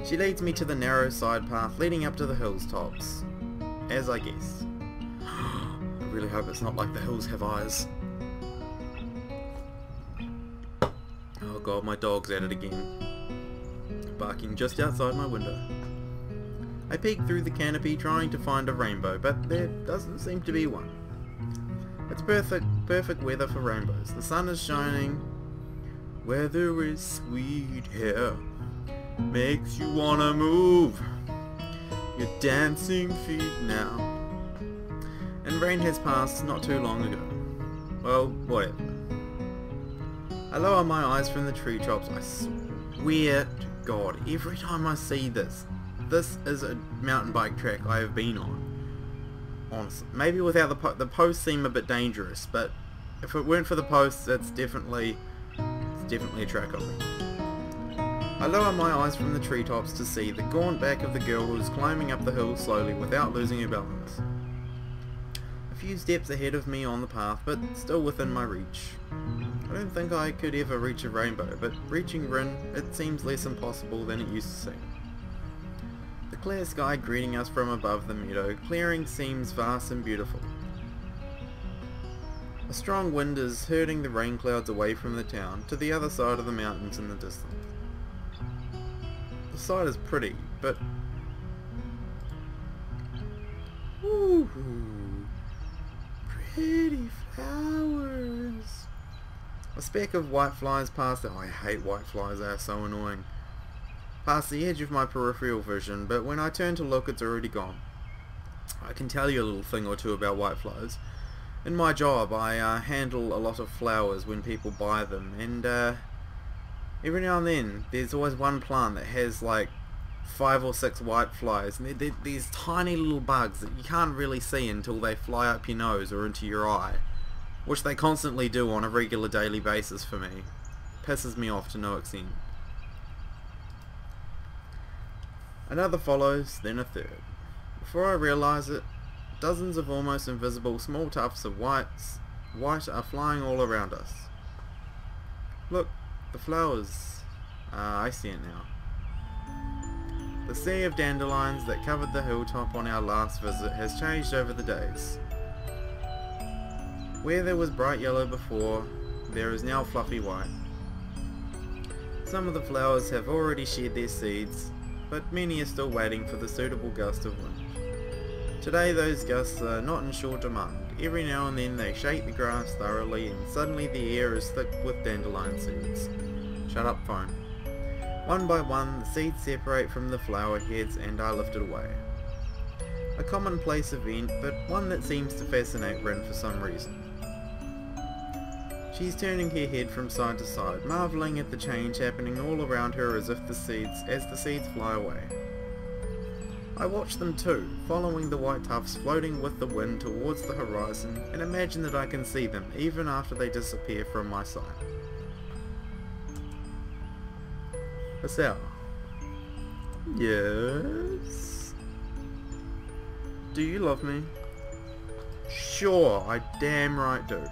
She leads me to the narrow side path leading up to the hill's tops, as I guessed. I really hope it's not like the hills have eyes. Oh god, my dog's at it again, barking just outside my window. I peek through the canopy trying to find a rainbow, but there doesn't seem to be one. It's perfect weather for rainbows. The sun is shining. Weather is sweet here, makes you wanna move your dancing feet now. And rain has passed not too long ago. Well, whatever. I lower my eyes from the treetops. I swear to God, every time I see this is a mountain bike track I have been on. Honestly, maybe without the posts seem a bit dangerous, but if it weren't for the posts, it's definitely a track I've been on. I lower my eyes from the treetops to see the gaunt back of the girl who is climbing up the hill slowly without losing her balance. A few steps ahead of me on the path, but still within my reach. I don't think I could ever reach a rainbow, but reaching Rin, it seems less impossible than it used to seem. The clear sky greeting us from above the meadow clearing seems vast and beautiful. A strong wind is herding the rain clouds away from the town to the other side of the mountains in the distance. The sight is pretty, but ooh, pretty flowers. A speck of white flies past it. Oh, I hate white flies, they are so annoying. Past the edge of my peripheral vision, but when I turn to look, it's already gone. I can tell you a little thing or two about white flies. In my job, I handle a lot of flowers when people buy them, and every now and then, there's always one plant that has like 5 or 6 white flies, and they're these tiny little bugs that you can't really see until they fly up your nose or into your eye, which they constantly do on a regular daily basis for me. Pisses me off to no extent. Another follows, then a third. Before I realise it, dozens of almost invisible small tufts of white are flying all around us. Look, the flowers. I see it now. The sea of dandelions that covered the hilltop on our last visit has changed over the days. Where there was bright yellow before, there is now fluffy white. Some of the flowers have already shed their seeds, but many are still waiting for the suitable gust of wind. Today those gusts are not in short demand. Every now and then they shake the grass thoroughly and suddenly the air is thick with dandelion seeds. Shut up, phone. One by one the seeds separate from the flower heads and are lifted away. A commonplace event, but one that seems to fascinate Rin for some reason. She's turning her head from side to side, marvelling at the change happening all around her as the seeds fly away. I watch them too, following the white tufts floating with the wind towards the horizon, and imagine that I can see them even after they disappear from my sight. Hisao. Yes? Do you love me? Sure, I damn right do.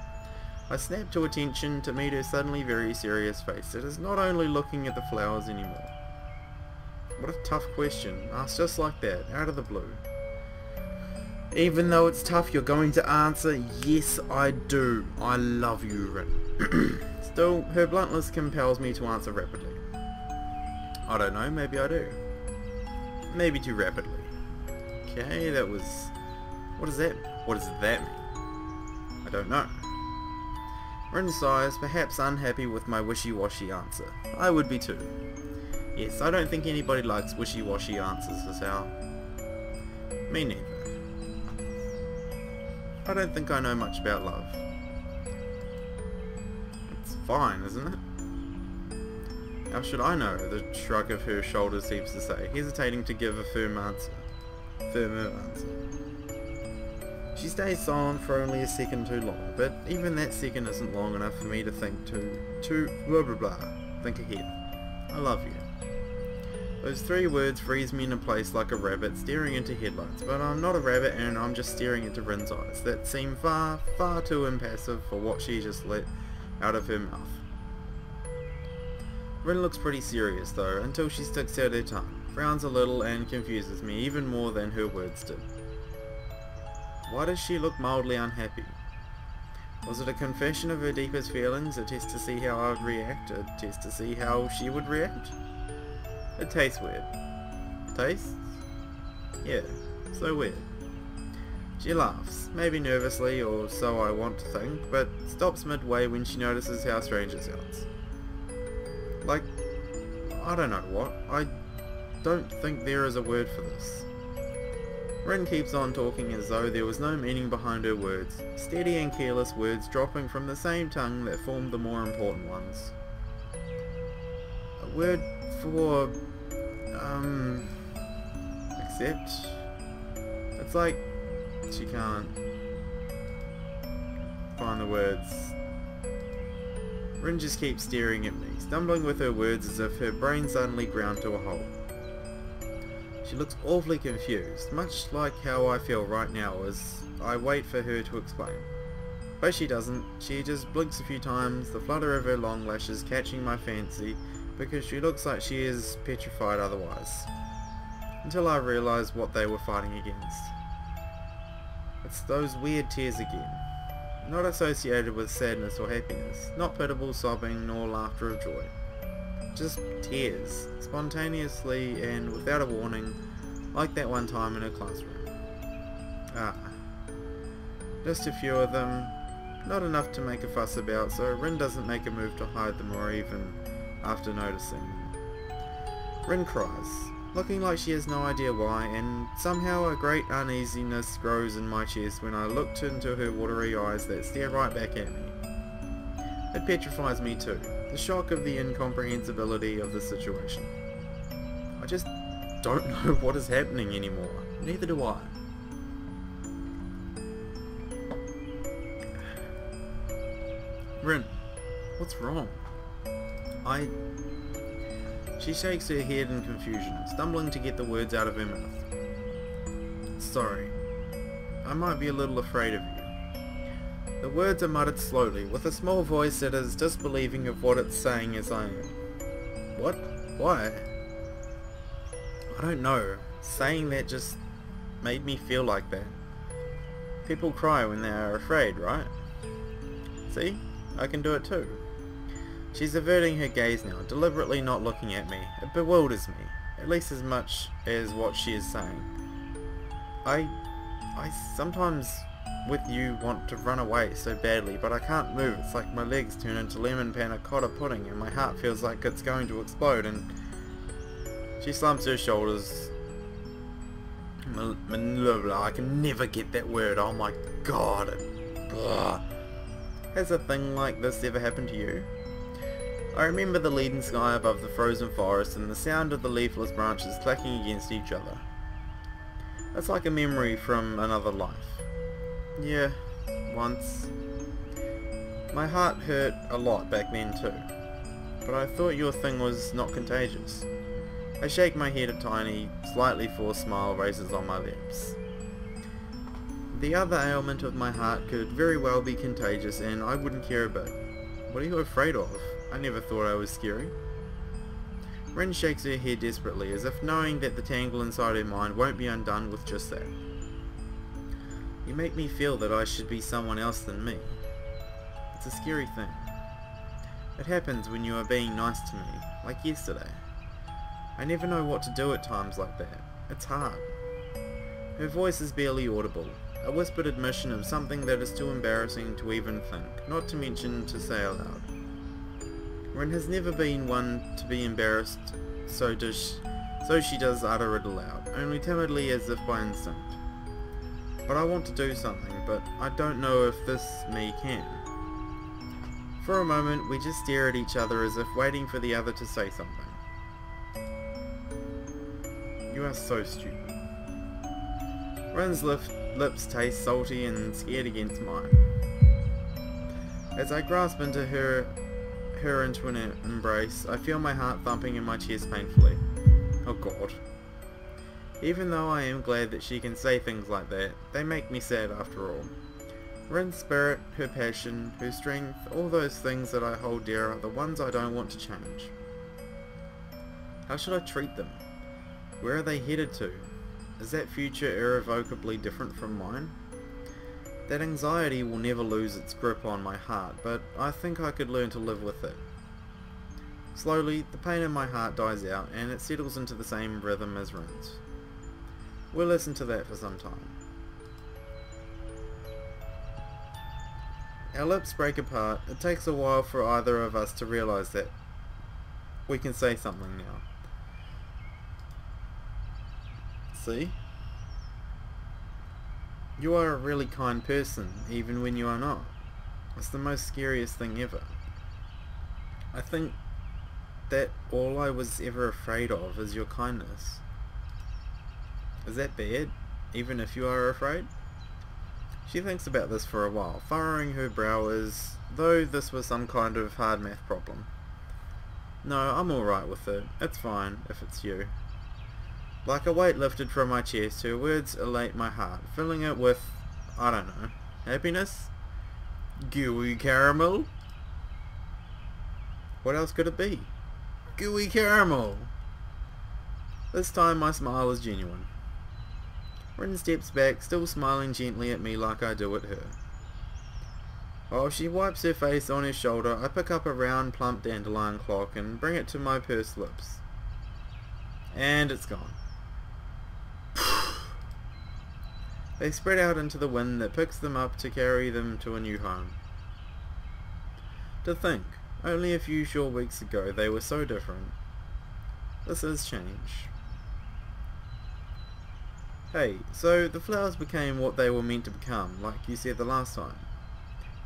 I snap to attention to meet her suddenly very serious face. It is not only looking at the flowers anymore. What a tough question, asked just like that, out of the blue. Even though it's tough, you're going to answer, yes I do. I love you, Rin. Still, her bluntness compels me to answer rapidly. I don't know, maybe I do. Maybe too rapidly. Okay, that was... What does that mean? I don't know. Rin sighs, perhaps unhappy with my wishy-washy answer. I would be too. Yes, I don't think anybody likes wishy-washy answers, Hisao. Me neither. I don't think I know much about love. It's fine, isn't it? How should I know? The shrug of her shoulders seems to say, hesitating to give a firmer answer. She stays silent for only a second too long, but even that second isn't long enough for me to think think ahead. I love you. Those 3 words freeze me in a place like a rabbit staring into headlights, but I'm not a rabbit and I'm just staring into Rin's eyes that seem far, far too impassive for what she just let out of her mouth. Rin looks pretty serious though, until she sticks out her tongue, frowns a little and confuses me even more than her words did. Why does she look mildly unhappy? Was it a confession of her deepest feelings, a test to see how I would react, a test to see how she would react? It tastes weird. Tastes? Yeah, so weird. She laughs, maybe nervously or so I want to think, but stops midway when she notices how strange it sounds. Like, I don't know what, I don't think there is a word for this. Rin keeps on talking as though there was no meaning behind her words, steady and careless words dropping from the same tongue that formed the more important ones. A word for... accept? It's like she can't find the words. Rin just keeps staring at me, stumbling with her words as if her brain suddenly ground to a halt. She looks awfully confused, much like how I feel right now as I wait for her to explain. But she doesn't, she just blinks a few times, the flutter of her long lashes catching my fancy, because she looks like she is petrified otherwise. Until I realise what they were fighting against. It's those weird tears again. Not associated with sadness or happiness, not pitiable sobbing nor laughter of joy. Just tears, spontaneously and without a warning, like that one time in her classroom. Just a few of them, not enough to make a fuss about, so Rin doesn't make a move to hide them or even after noticing them. Rin cries, looking like she has no idea why, and somehow a great uneasiness grows in my chest when I look into her watery eyes that stare right back at me. It petrifies me too, the shock of the incomprehensibility of the situation. I just don't know what is happening anymore. Neither do I. Rin, what's wrong? She shakes her head in confusion, stumbling to get the words out of her mouth. Sorry. I might be a little afraid of you. The words are muttered slowly, with a small voice that is disbelieving of what it's saying as I am. What? Why? I don't know. Saying that just made me feel like that. People cry when they are afraid, right? See? I can do it too. She's averting her gaze now, deliberately not looking at me. It bewilders me, at least as much as what she is saying. I sometimes with you want to run away so badly, but I can't move. It's like my legs turn into lemon panna cotta pudding and my heart feels like it's going to explode, and she slumps her shoulders. I can never get that word, oh my god. Has a thing like this ever happened to you? I remember the leaden sky above the frozen forest and the sound of the leafless branches clacking against each other. It's like a memory from another life. Yeah, once. My heart hurt a lot back then too, but I thought your thing was not contagious. I shake my head. A tiny, slightly forced smile raises on my lips. The other ailment of my heart could very well be contagious and I wouldn't care a bit. What are you afraid of? I never thought I was scary. Rin shakes her head desperately, as if knowing that the tangle inside her mind won't be undone with just that. You make me feel that I should be someone else than me. It's a scary thing. It happens when you are being nice to me, like yesterday. I never know what to do at times like that. It's hard. Her voice is barely audible, a whispered admission of something that is too embarrassing to even think, not to mention to say aloud. Rin has never been one to be embarrassed, so she does utter it aloud, only timidly as if by instinct. But I want to do something, but I don't know if this me can. For a moment we just stare at each other as if waiting for the other to say something. You are so stupid. Rin's lips taste salty and scared against mine. As I grasp into her into an embrace, I feel my heart thumping in my chest painfully. Oh god. Even though I am glad that she can say things like that, they make me sad after all. Rin's spirit, her passion, her strength, all those things that I hold dear are the ones I don't want to change. How should I treat them? Where are they headed to? Is that future irrevocably different from mine? That anxiety will never lose its grip on my heart, but I think I could learn to live with it. Slowly, the pain in my heart dies out, and it settles into the same rhythm as Rin's. We'll listen to that for some time. Our lips break apart. It takes a while for either of us to realize that we can say something now. See? You are a really kind person, even when you are not. It's the most scariest thing ever. I think that all I was ever afraid of is your kindness. Is that bad, even if you are afraid? She thinks about this for a while, furrowing her brow as though this was some kind of hard math problem. No, I'm alright with it. It's fine, if it's you. Like a weight lifted from my chest, her words elate my heart, filling it with, I don't know, happiness? Gooey caramel? What else could it be? Gooey caramel! This time my smile is genuine. Rin steps back, still smiling gently at me like I do at her. While she wipes her face on her shoulder, I pick up a round, plump dandelion clock and bring it to my pursed lips. And it's gone. They spread out into the wind that picks them up to carry them to a new home. To think, only a few short weeks ago they were so different. This is change. Hey, so the flowers became what they were meant to become, like you said the last time.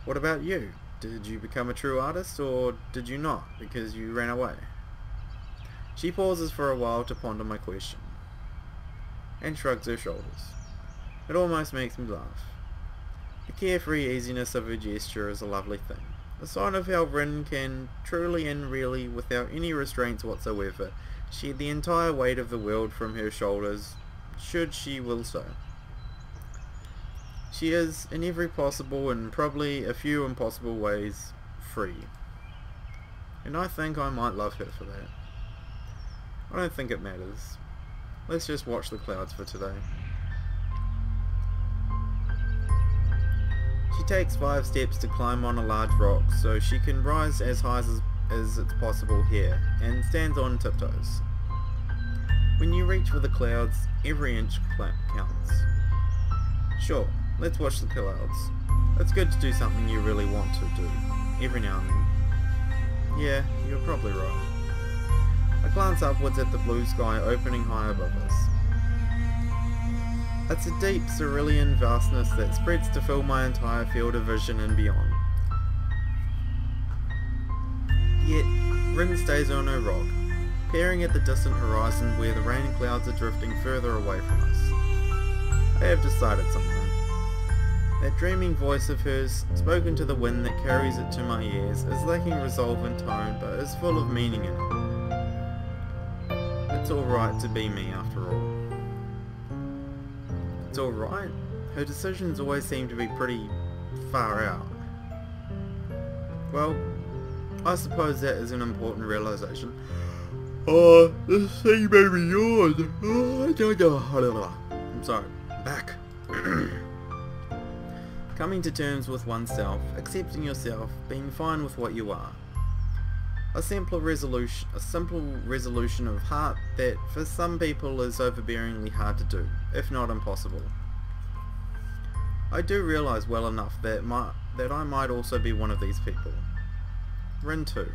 What about you? Did you become a true artist, or did you not, because you ran away? She pauses for a while to ponder my question. and shrugs her shoulders. It almost makes me laugh. The carefree easiness of her gesture is a lovely thing, a sign of how Rin can truly and really, without any restraints whatsoever, shed the entire weight of the world from her shoulders, should she will so. She is, in every possible and probably a few impossible ways, free. And I think I might love her for that. I don't think it matters. Let's just watch the clouds for today. She takes 5 steps to climb on a large rock so she can rise as high as it's possible here, and stands on tiptoes. When you reach for the clouds, every inch counts. Sure, let's watch the clouds. It's good to do something you really want to do, every now and then. Yeah, you're probably right. I glance upwards at the blue sky opening high above us. It's a deep, cerulean vastness that spreads to fill my entire field of vision and beyond. Yet, Rin stays on her rock, peering at the distant horizon where the rain clouds are drifting further away from us. I have decided something. That dreaming voice of hers, spoken to the wind that carries it to my ears, is lacking resolve and tone, but is full of meaning in it. It's alright to be me after all. It's alright? Her decisions always seem to be pretty far out. Well, I suppose that is an important realization. Oh, this thing made me yawn. I'm sorry, I'm back. Coming to terms with oneself, accepting yourself, being fine with what you are. A simple resolution of heart that for some people is overbearingly hard to do, if not impossible. I do realise well enough that I might also be one of these people. Rin too.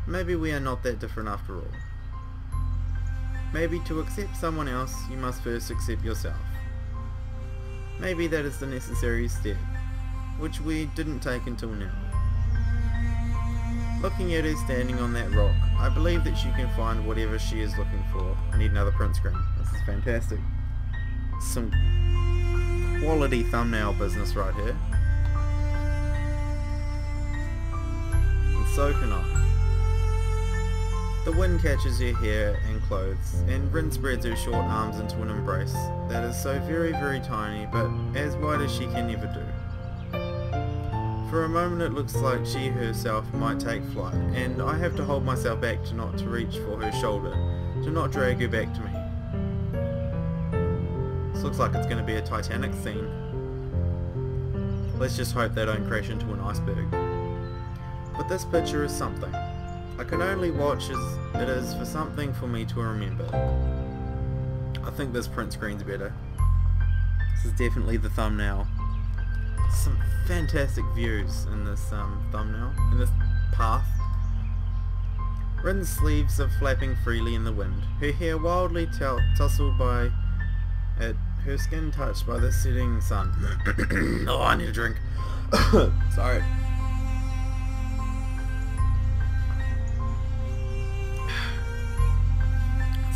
Maybe we are not that different after all. Maybe to accept someone else, you must first accept yourself. Maybe that is the necessary step, which we didn't take until now. Looking at her standing on that rock, I believe that she can find whatever she is looking for. I need another print screen. This is fantastic. Some quality thumbnail business right here. And so can I. The wind catches her hair and clothes, and Rin spreads her short arms into an embrace that is so very, very tiny, but as wide as she can ever do. For a moment it looks like she herself might take flight, and I have to hold myself back not to reach for her shoulder, to not drag her back to me. This looks like it's going to be a Titanic scene. Let's just hope they don't crash into an iceberg. But this picture is something. I can only watch as it is for something for me to remember. I think this print screen's better. This is definitely the thumbnail. Some fantastic views in this thumbnail, in this path. Rin's sleeves are flapping freely in the wind, her hair wildly tousled by it, her skin touched by the setting sun. Oh, I need a drink. Sorry.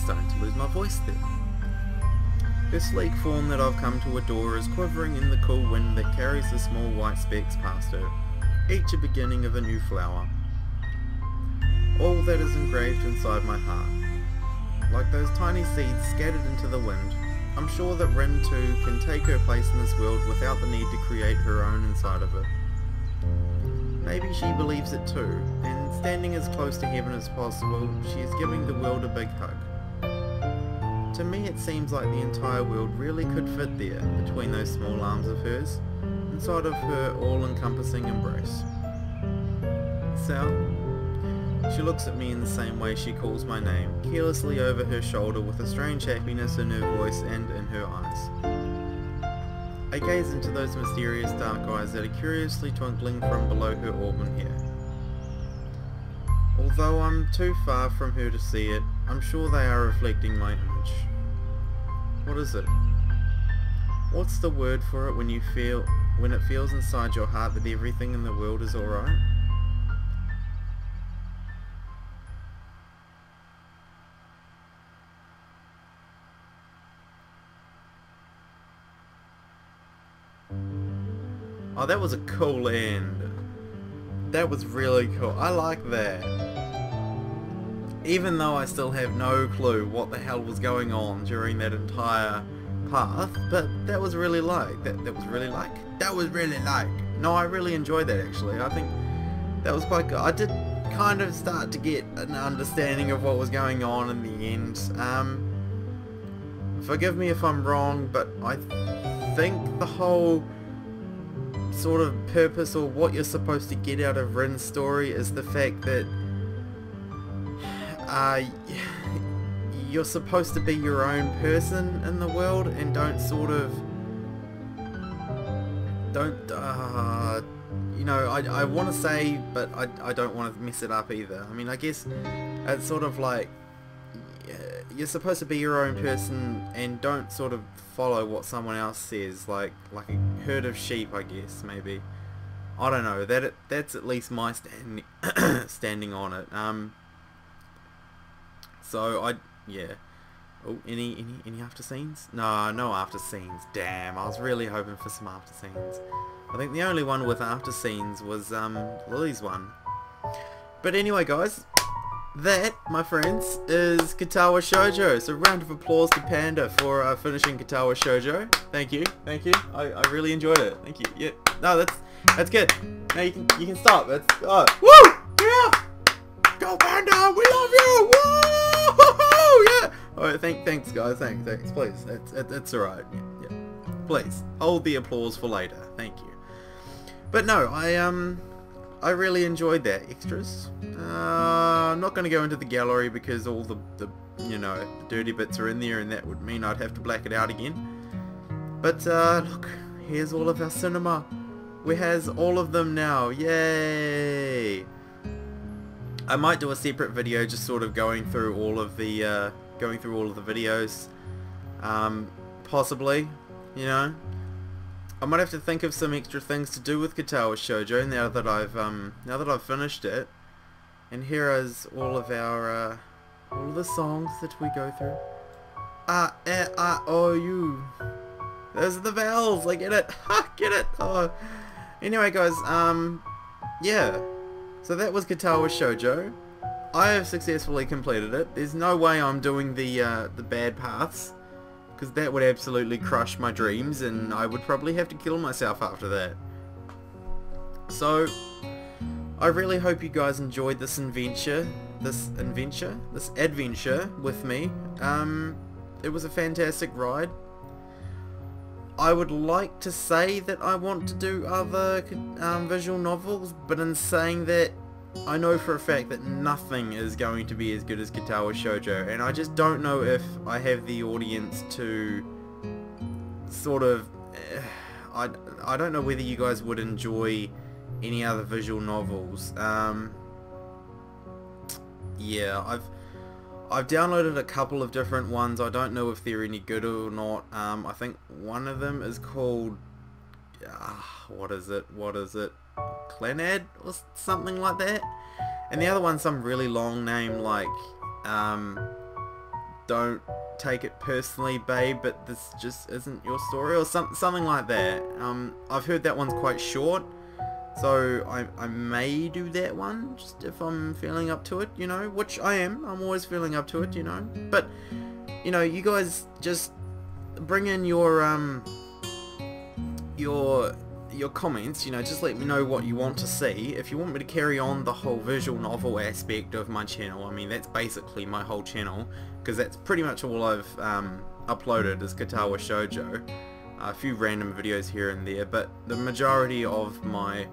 Starting to lose my voice there. Her sleek form that I've come to adore is quivering in the cool wind that carries the small white specks past her, each a beginning of a new flower. All that is engraved inside my heart. Like those tiny seeds scattered into the wind, I'm sure that Rin too can take her place in this world without the need to create her own inside of it. Maybe she believes it too, and standing as close to heaven as possible, she is giving the world a big hug. To me it seems like the entire world really could fit there, between those small arms of hers, inside of her all-encompassing embrace. So, she looks at me in the same way she calls my name, carelessly over her shoulder with a strange happiness in her voice and in her eyes. I gaze into those mysterious dark eyes that are curiously twinkling from below her auburn hair. Although I'm too far from her to see it, I'm sure they are reflecting my image. What is it? What's the word for it when it feels inside your heart that everything in the world is alright? Oh, that was a cool end. That was really cool. I like that. Even though I still have no clue what the hell was going on during that entire path, but that was really like. That was really like. No, I really enjoyed that actually. I think that was quite good. I did kind of start to get an understanding of what was going on in the end. Forgive me if I'm wrong, but I think the whole sort of purpose or what you're supposed to get out of Rin's story is the fact that you're supposed to be your own person in the world and don't you know, I want to say, but I don't want to mess it up either. I mean, I guess it's sort of like you're supposed to be your own person and don't sort of follow what someone else says, like a herd of sheep, I guess, maybe. I don't know. That's at least my standing on it. So yeah. Oh, any after scenes? No, no after scenes. Damn, I was really hoping for some after scenes. I think the only one with after scenes was Lily's one. But anyway, guys, that, my friends, is Katawa Shoujo. So round of applause to Panda for finishing Katawa Shoujo. Thank you, thank you. I really enjoyed it. Thank you. Yeah. No, that's good. Now you can stop. That's woo! Yeah! Go Panda! We love you! Woo! Yeah! Alright, thanks guys, thanks, please. It's alright. Yeah. Please, hold the applause for later. Thank you. But no, I really enjoyed that. Extras. I'm not going to go into the gallery because all the you know, the dirty bits are in there and that would mean I'd have to black it out again. But look, here's all of our cinema. We has all of them now. Yay! I might do a separate video just sort of going through all of the videos. Possibly, you know. I might have to think of some extra things to do with Katawa Shoujo now that I've finished it. And here is all of our all of the songs that we go through. O, U. Those are the vowels. I get it. Ha, get it. Oh. Anyway, guys. Yeah. So that was Katawa Shoujo. I have successfully completed it. There's no way I'm doing the bad paths, because that would absolutely crush my dreams and I would probably have to kill myself after that. So I really hope you guys enjoyed this adventure with me. It was a fantastic ride. I would like to say that I want to do other visual novels, but in saying that, I know for a fact that nothing is going to be as good as Katawa Shoujo, and I just don't know if I have the audience to sort of... I don't know whether you guys would enjoy any other visual novels. Yeah, I've downloaded a couple of different ones. I don't know if they're any good or not. I think one of them is called... what is it? Clanad or something like that, and the other one's some really long name like don't take it personally babe, but this just isn't your story, or something like that. I've heard that one's quite short, so I may do that one just if I'm feeling up to it, you know, which I'm always feeling up to it, you know. But you know, you guys just bring in your comments, you know, just let me know what you want to see. If you want me to carry on the whole visual novel aspect of my channel, I mean that's basically my whole channel, because that's pretty much all I've uploaded is Katawa Shoujo. A few random videos here and there, but the majority of my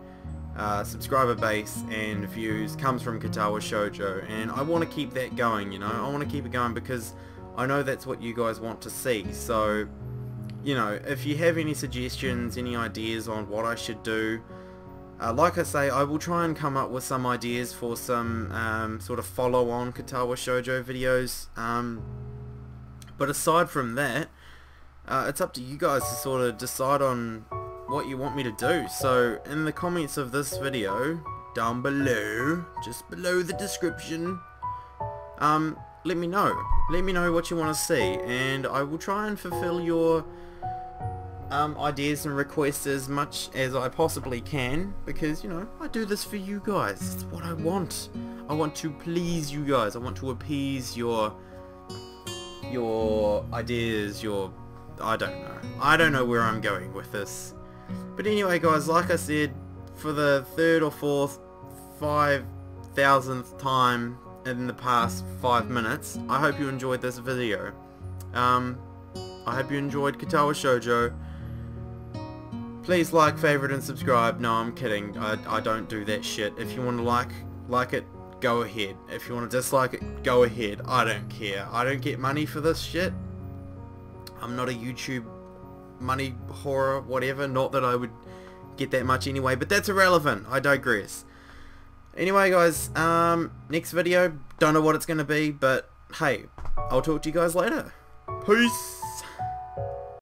subscriber base and views comes from Katawa Shoujo, and I want to keep that going, you know. I want to keep it going because I know that's what you guys want to see. So you know, if you have any suggestions, any ideas on what I should do, like I say, I will try and come up with some ideas for some sort of follow-on Katawa Shoujo videos. But aside from that, it's up to you guys to sort of decide on what you want me to do. So in the comments of this video, down below, just below the description, let me know. Let me know what you want to see, and I will try and fulfill your ideas and requests as much as I possibly can, because, you know, I do this for you guys. It's what I want. I want to please you guys. I want to appease your ideas, I don't know where I'm going with this. But anyway, guys, like I said, for the third or fourth, 5,000th time in the past 5 minutes, I hope you enjoyed this video. I hope you enjoyed Katawa Shoujo. Please like, favorite, and subscribe. No, I'm kidding. I don't do that shit. If you want to like it, go ahead. If you want to dislike it, go ahead. I don't care. I don't get money for this shit. I'm not a YouTube money whore, whatever. Not that I would get that much anyway, but that's irrelevant. I digress. Anyway, guys, next video, don't know what it's going to be, but hey, I'll talk to you guys later. Peace!